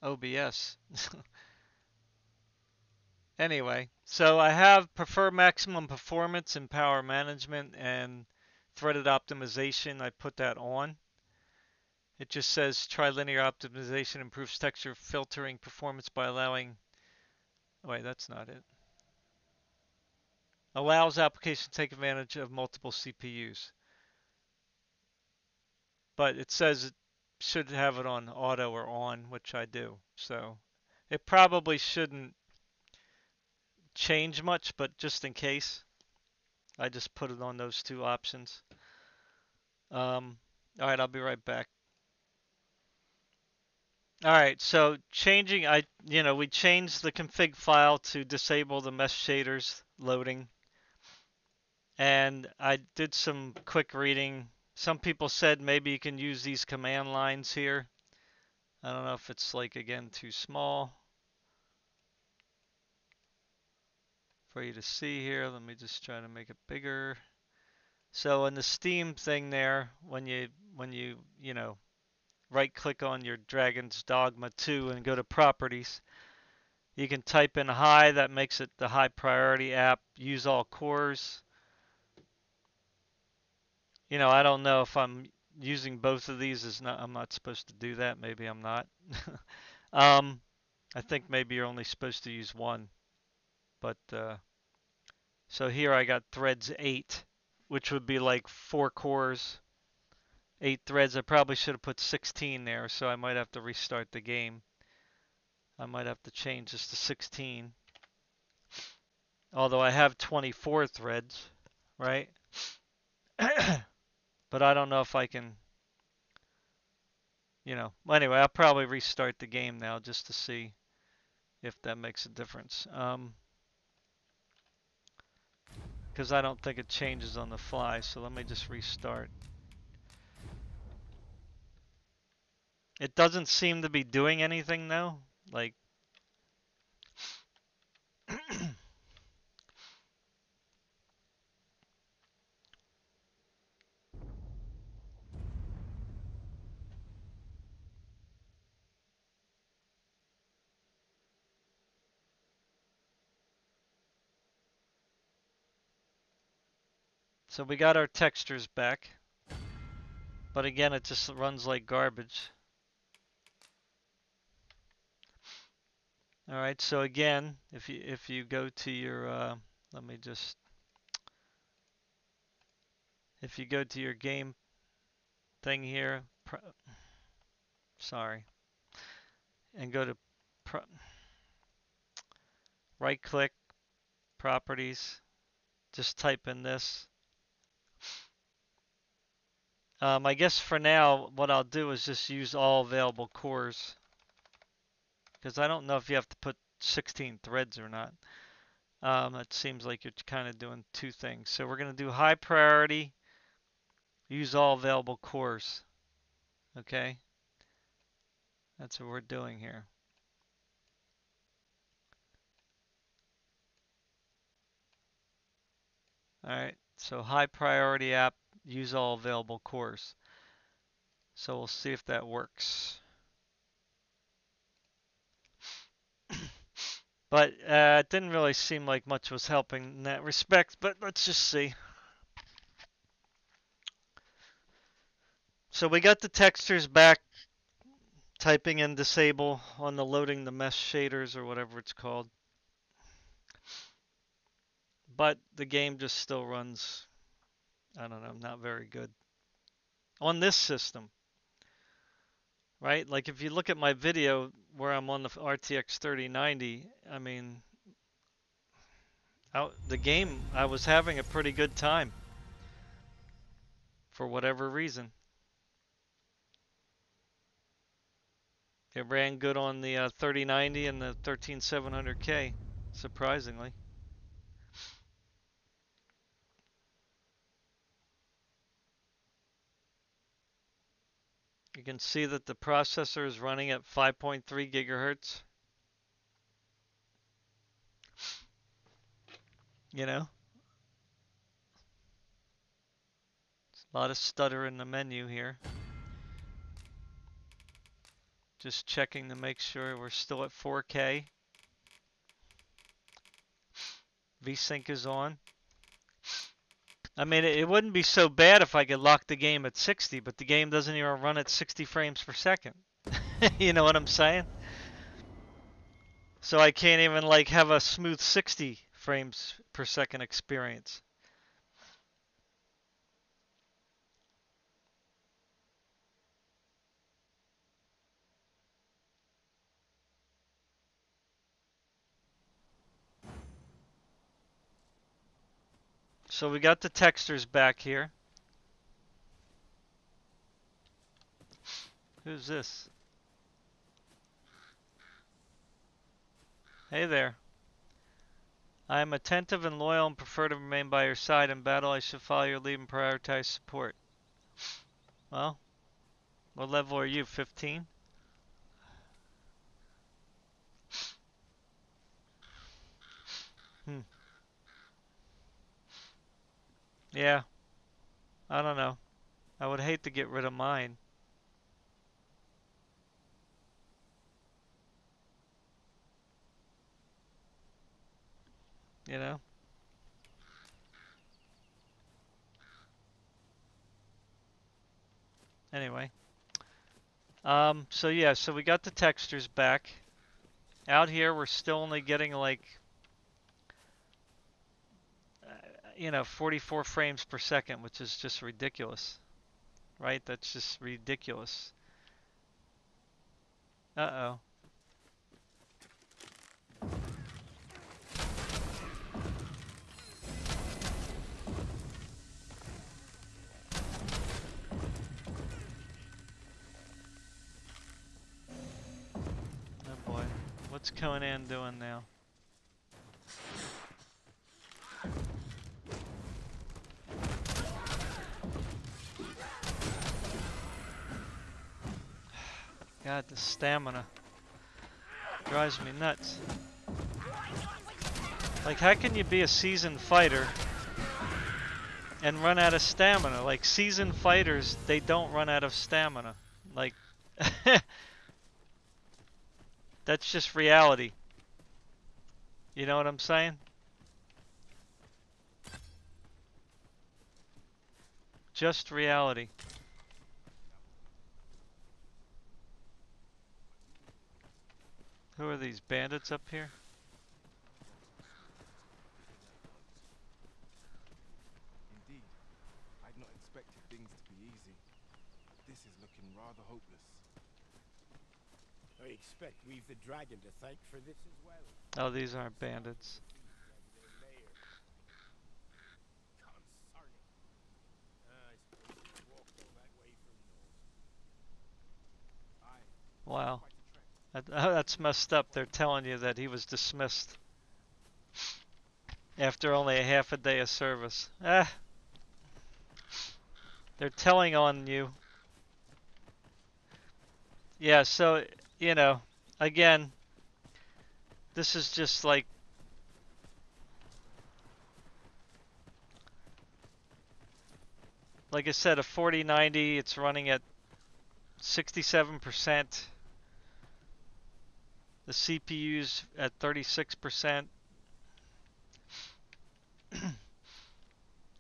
OBS. Anyway, so I have prefer maximum performance and power management and threaded optimization. I put that on. It just says trilinear optimization improves texture filtering performance by allowing, oh wait, that's not it. Allows application to take advantage of multiple CPUs. But it says it should have it on auto or on, which I do. So it probably shouldn't change much, but just in case, I just put it on those two options. All right, I'll be right back. All right, so changing, we changed the config file to disable the mesh shaders loading. And I did some quick reading. Some people said maybe you can use these command lines here. I don't know if it's like, again, too small for you to see here. Let me just try to make it bigger. So in the Steam thing there, when you right click on your Dragon's Dogma 2 and go to properties, you can type in high. That makes it the high priority app. Use all cores. I don't know if I'm using both of these. I'm not supposed to do that. Maybe I'm not. I think maybe you're only supposed to use one. But so here I got threads 8, which would be like 4 cores, 8 threads. I probably should have put 16 there, so I might have to restart the game. I might have to change this to 16. Although I have 24 threads, right? But I don't know if I can, Well, anyway, I'll probably restart the game now just to see if that makes a difference. Because I don't think it changes on the fly, so let me just restart. It doesn't seem to be doing anything though. Like, so we got our textures back. But again, it just runs like garbage. All right, so again, if you go to your let me just if you go to your game thing here, sorry, and go to right click properties, just type in this. I guess for now, what I'll do is just use all available cores, because I don't know if you have to put 16 threads or not. It seems like you're kind of doing two things. So we're going to do high priority, use all available cores. Okay? That's what we're doing here. All right, so high priority app, use all available cores. So we'll see if that works. But it didn't really seem like much was helping in that respect, but let's just see. So we got the textures back, typing in disable on the loading the mesh shaders or whatever it's called. But the game just still runs, I don't know, not very good. On this system, right? Like if you look at my video where I'm on the RTX 3090, I mean, the game, I was having a pretty good time for whatever reason. It ran good on the 3090 and the 13700K, surprisingly. You can see that the processor is running at 5.3 gigahertz. You know, a lot of stutter in the menu here. Just checking to make sure we're still at 4K. VSync is on. I mean, it wouldn't be so bad if I could lock the game at 60, but the game doesn't even run at 60 frames per second. You know what I'm saying? So I can't even like have a smooth 60 frames per second experience. So we got the textures back here. Who's this? Hey there. I am attentive and loyal and prefer to remain by your side in battle. I should follow your lead and prioritize support. Well, what level are you? 15? Hmm. Yeah. I don't know. I would hate to get rid of mine. You know? Anyway. So yeah, so we got the textures back. Out here, we're still only getting like, you know, 44 frames per second, which is just ridiculous. Right? That's just ridiculous. Uh-oh. Oh boy. What's Conan doing now? God, the stamina drives me nuts. Like, how can you be a seasoned fighter and run out of stamina? Like, seasoned fighters, they don't run out of stamina. Like, that's just reality. You know what I'm saying? Just reality. Who are these bandits up here? Indeed, I'd not expected things to be easy. This is looking rather hopeless. I expect we've the dragon to thank for this as well. Oh, these aren't bandits. Wow. That's messed up. They're telling you that he was dismissed after only a half a day of service. They're telling on you. Yeah, so, you know, again, this is just like I said, a 4090, it's running at 67%. The CPU's at 36%.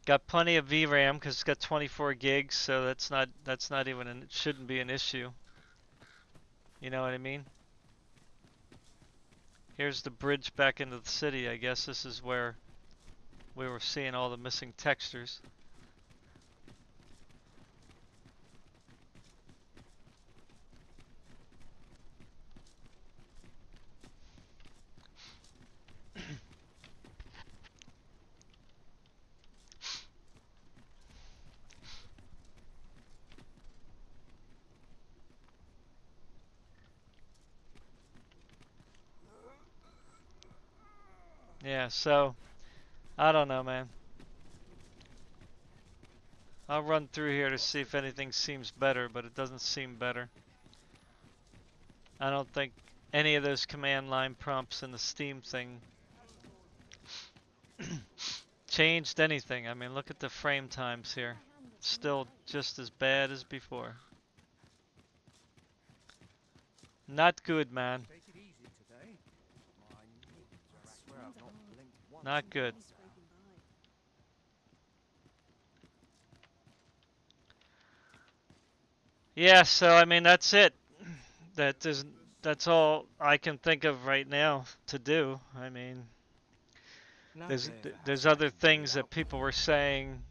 Got plenty of VRAM because it's got 24 gigs, so that's not even it shouldn't be an issue. You know what I mean? Here's the bridge back into the city. I guess this is where we were seeing all the missing textures. Yeah, so I don't know, man. I'll run through here to see if anything seems better, but it doesn't seem better. I don't think any of those command line prompts in the Steam thing changed anything. I mean, look at the frame times here. Still just as bad as before. Not good, man. Take it easy today. My knees are I swear I've not blinked once. Not good. Yeah, so I mean that's it. That is that's all I can think of right now to do. I mean, there's other things that people were saying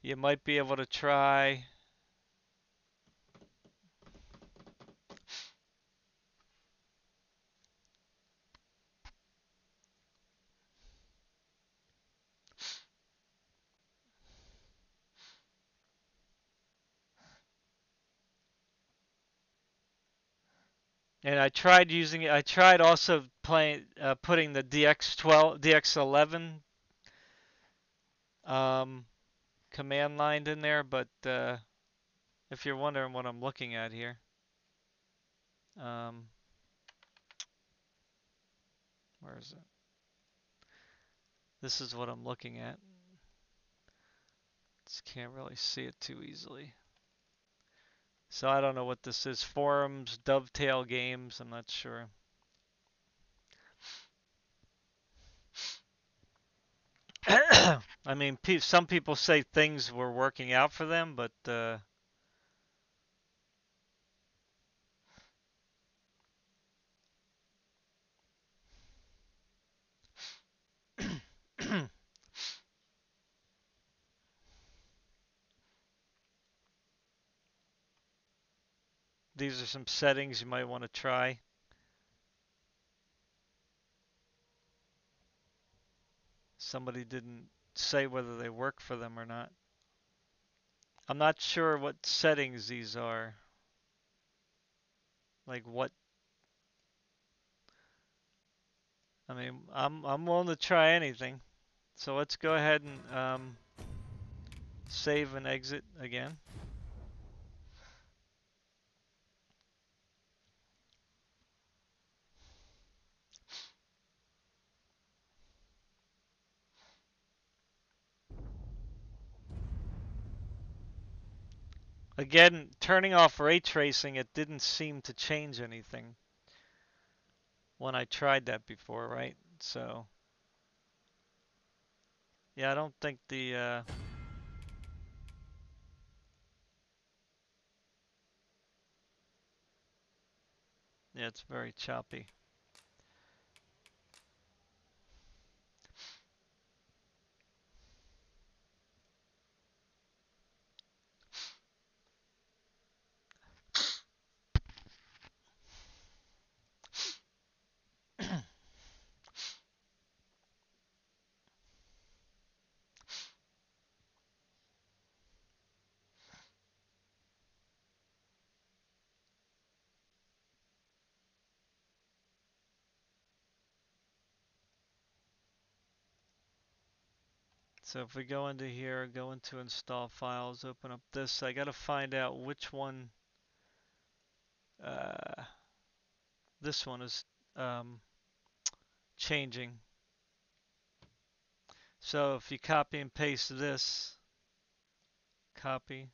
you might be able to try. And I tried using it. I tried also putting the DX12, DX11 command line in there, but if you're wondering what I'm looking at here, um, where is it? This is what I'm looking at. Just can't really see it too easily. So I don't know what this is. Forums, Dovetail Games, I'm not sure. I mean, some people say things were working out for them, but these are some settings you might want to try. Somebody didn't say whether they work for them or not. I'm not sure what settings these are. Like what? I mean, I'm willing to try anything. So let's go ahead and save and exit again. Again, turning off ray tracing, it didn't seem to change anything when I tried that before, right? So, yeah, I don't think yeah, it's very choppy. So if we go into here, go into install files, open up this, I gotta find out which one, this one is changing. So if you copy and paste this, copy,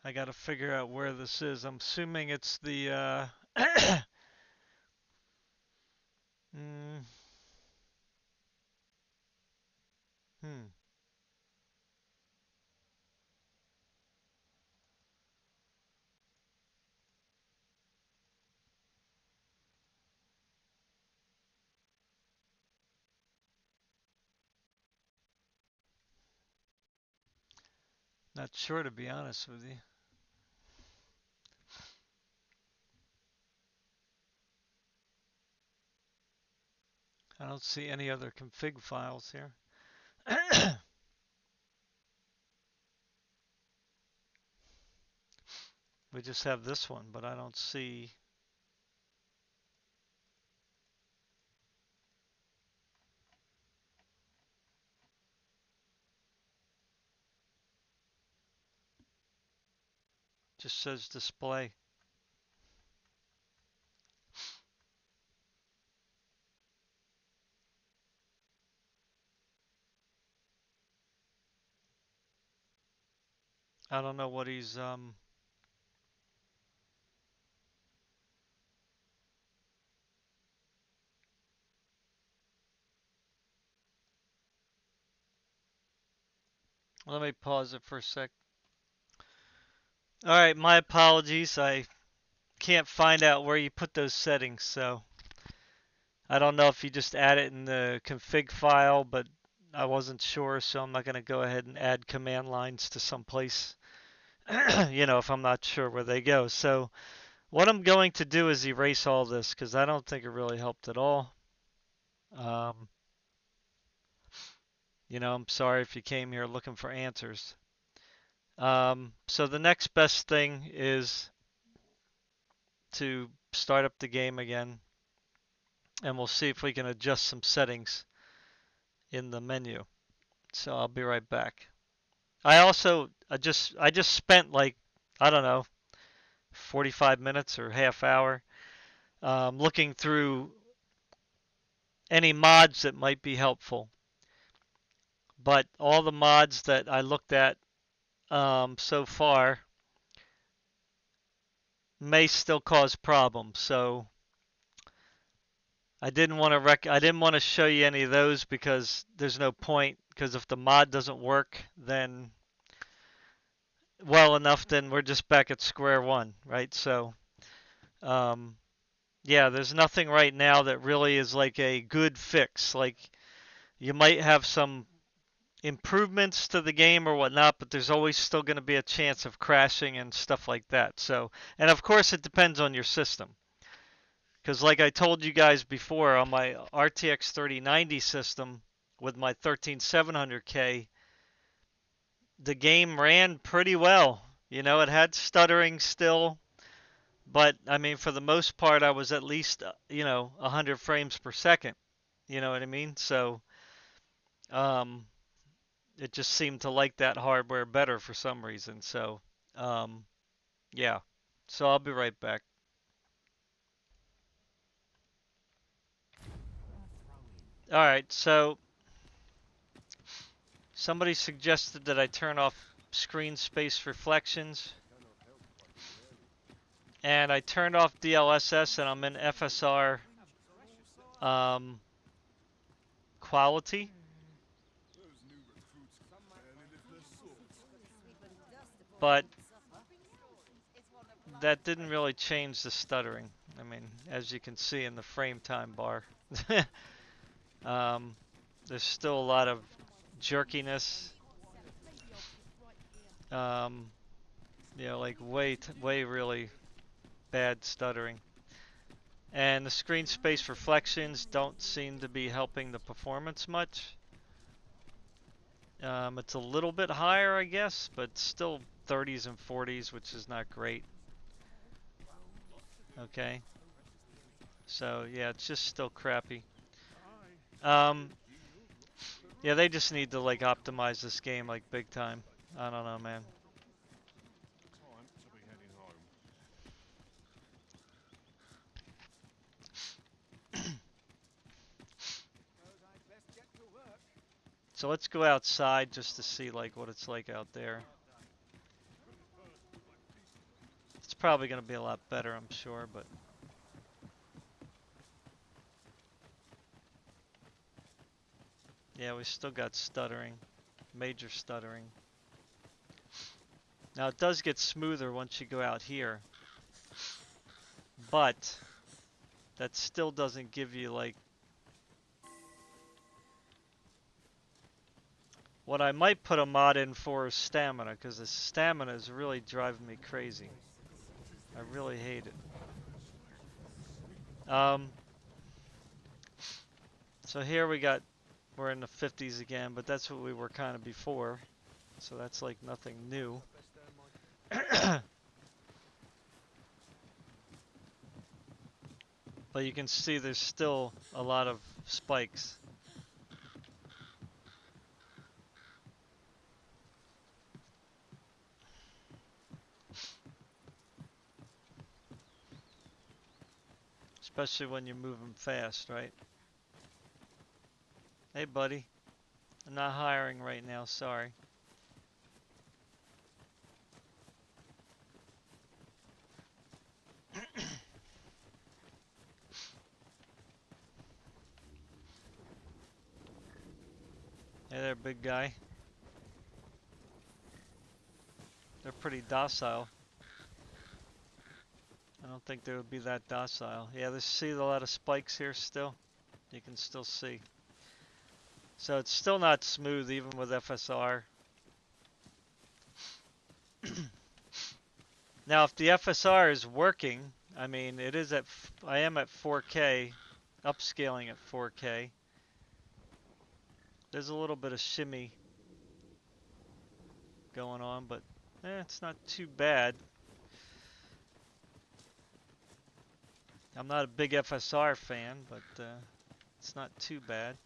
I gotta figure out where this is. I'm assuming it's the, mm, hmm. Not sure, to be honest with you. I don't see any other config files here. We just have this one, but I don't see. Just says display. I don't know what he's let me pause it for a sec. All right, my apologies. I can't find out where you put those settings, so I don't know if you just add it in the config file, but I wasn't sure, so I'm not going to go ahead and add command lines to some place, you know, if I'm not sure where they go. So what I'm going to do is erase all this because I don't think it really helped at all. Um, you know, I'm sorry if you came here looking for answers. So the next best thing is to start up the game again, and we'll see if we can adjust some settings in the menu. So I'll be right back. I just spent like, I don't know, 45 minutes or half hour looking through any mods that might be helpful. But all the mods that I looked at so far may still cause problems. So I didn't want to show you any of those because there's no point, because if the mod doesn't work then well enough, then we're just back at square one, right? So yeah, there's nothing right now that really is like a good fix. Like, you might have some improvements to the game or whatnot, but there's always still going to be a chance of crashing and stuff like that. So, and of course it depends on your system. Because like I told you guys before, on my RTX 3090 system with my 13700K, the game ran pretty well. You know, it had stuttering still, but I mean, for the most part, I was at least, 100 frames per second. You know what I mean? So, um, it just seemed to like that hardware better for some reason. So, um, yeah. So I'll be right back. All right. So somebody suggested that I turn off screen space reflections, and I turned off DLSS, and I'm in FSR quality. But that didn't really change the stuttering. I mean, as you can see in the frame time bar, there's still a lot of jerkiness. Like way really bad stuttering. And the screen space reflections don't seem to be helping the performance much. It's a little bit higher, I guess, but still 30s and 40s, which is not great. Okay. So yeah, it's just still crappy. Yeah, they just need to like optimize this game like big time. I don't know, man. Time to be heading home. Suppose I'd best get to work. So let's go outside just to see like what it's like out there. It's probably going to be a lot better, I'm sure, but yeah, we still got stuttering, major stuttering. Now it does get smoother once you go out here, but that still doesn't give you like what I might put a mod in for is stamina, because the stamina is really driving me crazy. I really hate it. So here we're in the 50s again, but that's what we were kind of before. So that's like nothing new. But you can see there's still a lot of spikes. Especially when you're moving fast, right? Hey, buddy. I'm not hiring right now, sorry. Hey there, big guy. They're pretty docile. I don't think they would be that docile. Yeah, see a lot of spikes here still. You can still see. So it's still not smooth even with FSR. Now, if the FSR is working, I mean, it is at, I am at 4K, upscaling at 4K. There's a little bit of shimmy going on, but it's not too bad. I'm not a big FSR fan, but it's not too bad.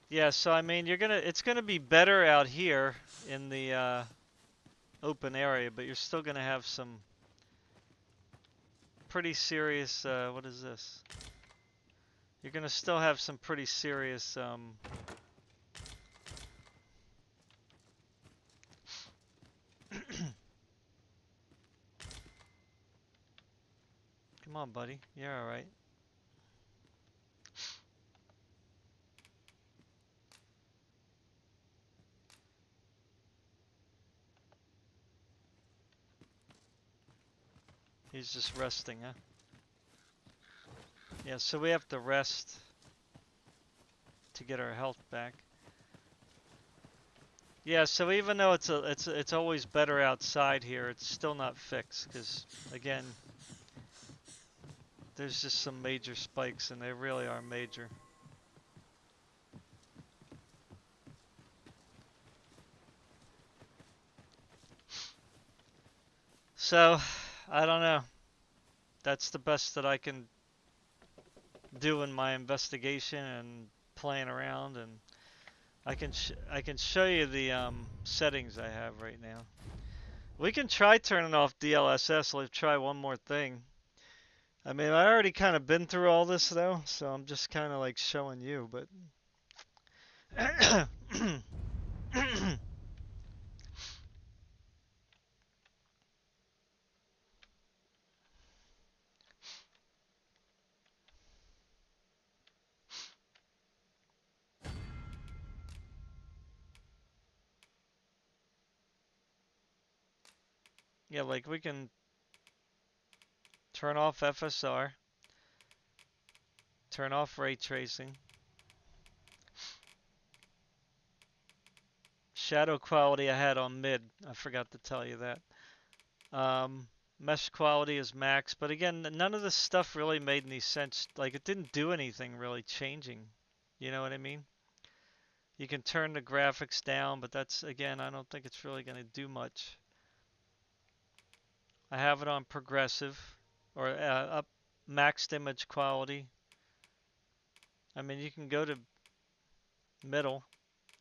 Yeah, so I mean, it's gonna be better out here in the open area, but you're still gonna have some pretty serious, what is this? You're gonna still have some pretty serious, come on, buddy. You're alright. He's just resting, huh? Yeah, so we have to rest to get our health back. Yeah, so even though it's always better outside here, it's still not fixed because again, there's just some major spikes and they really are major. So, I don't know. That's the best that I can do in my investigation and playing around, and I can show you the settings I have right now. We can try turning off DLSS. Let's try one more thing. I mean, I already kind of been through all this though, so I'm just kind of like showing you, but yeah, like we can turn off FSR, turn off ray tracing, shadow quality I had on mid. I forgot to tell you that. Mesh quality is max, but again, none of this stuff really made any sense. Like, it didn't do anything really changing. You know what I mean? You can turn the graphics down, but that's, again, I don't think it's really going to do much. I have it on progressive, or up maxed image quality. I mean, you can go to middle,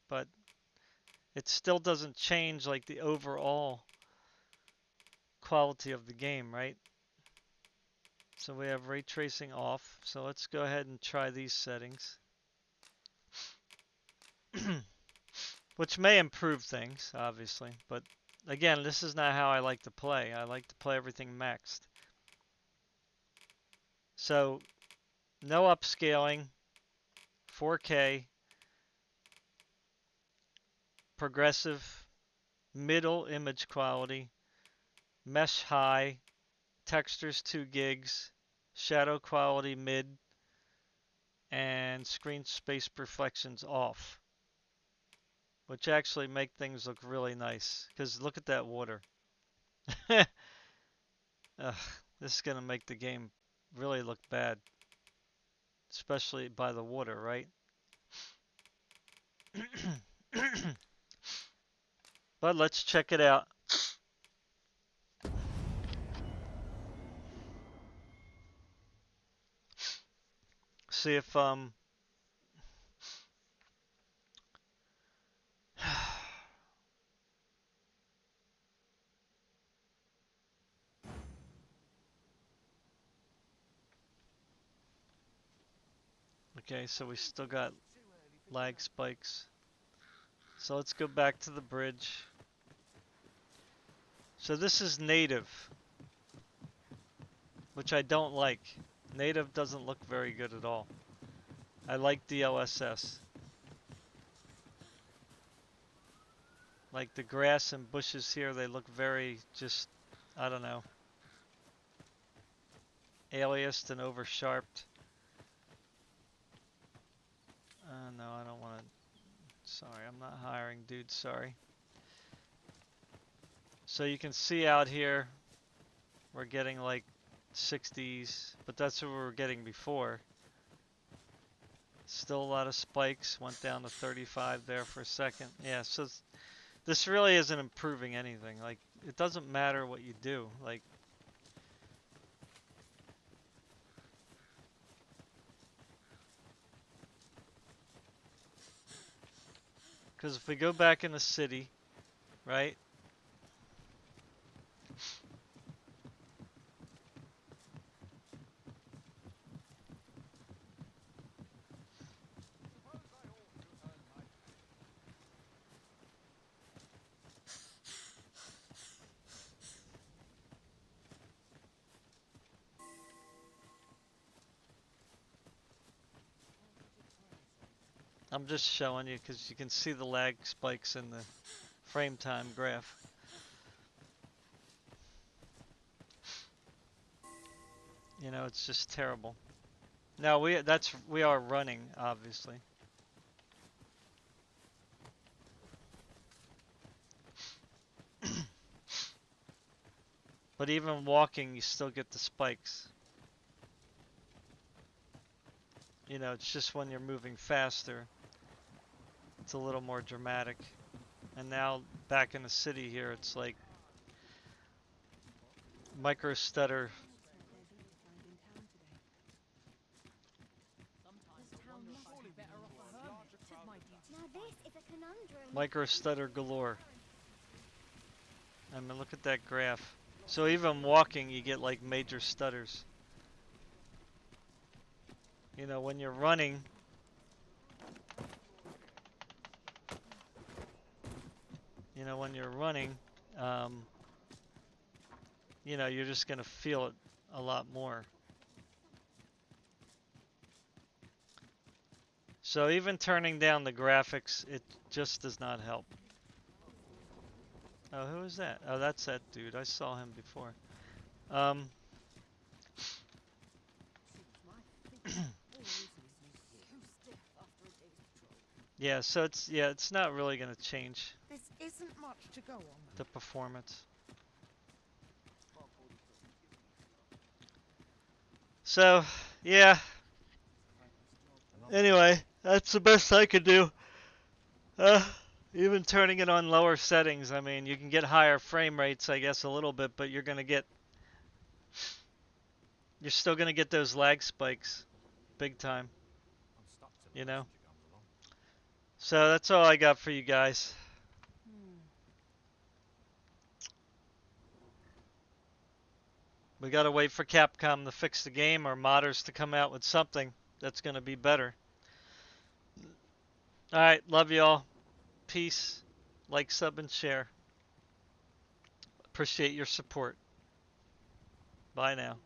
but it still doesn't change like the overall quality of the game, right? So we have ray tracing off. So let's go ahead and try these settings. Which may improve things, obviously, but again, this is not how I like to play. I like to play everything maxed. So no upscaling, 4K, progressive, middle image quality, mesh high, textures 2 gigs, shadow quality mid, and screen space reflections off, which actually make things look really nice. Because look at that water. Ugh, this is going to make the game really look bad, especially by the water, right? But let's check it out. See if okay, so we still got lag spikes. So let's go back to the bridge. So this is native, which I don't like. Native doesn't look very good at all. I like DLSS. Like the grass and bushes here, they look very just, I don't know, aliased and over sharped. No, I don't want to. Sorry, I'm not hiring, dude. Sorry. So you can see out here, we're getting like 60s, but that's what we were getting before. Still a lot of spikes. Went down to 35 there for a second. Yeah, so this really isn't improving anything. Like, it doesn't matter what you do. Like, because if we go back in the city, right? I'm just showing you because you can see the lag spikes in the frame time graph. You know, it's just terrible. Now we are running, obviously. But even walking, you still get the spikes. You know, it's just when you're moving faster, it's a little more dramatic. And now back in the city here, it's like micro stutter. Now this is a conundrum. Micro stutter galore. I mean, look at that graph. So even walking, you get like major stutters. You know, when you're running, you know, you're just going to feel it a lot more. So even turning down the graphics, it just does not help. Oh, who is that? Oh, that's that dude. I saw him before. Yeah, so it's not really going to change This isn't much to go on. the performance. So, yeah. Anyway, that's the best I could do. Even turning it on lower settings, I mean, you can get higher frame rates, I guess, a little bit, but you're still gonna get those lag spikes, big time. You know. So that's all I got for you guys. We gotta wait for Capcom to fix the game or modders to come out with something that's gonna be better. Alright, love y'all. Peace. Like, sub, and share. Appreciate your support. Bye now.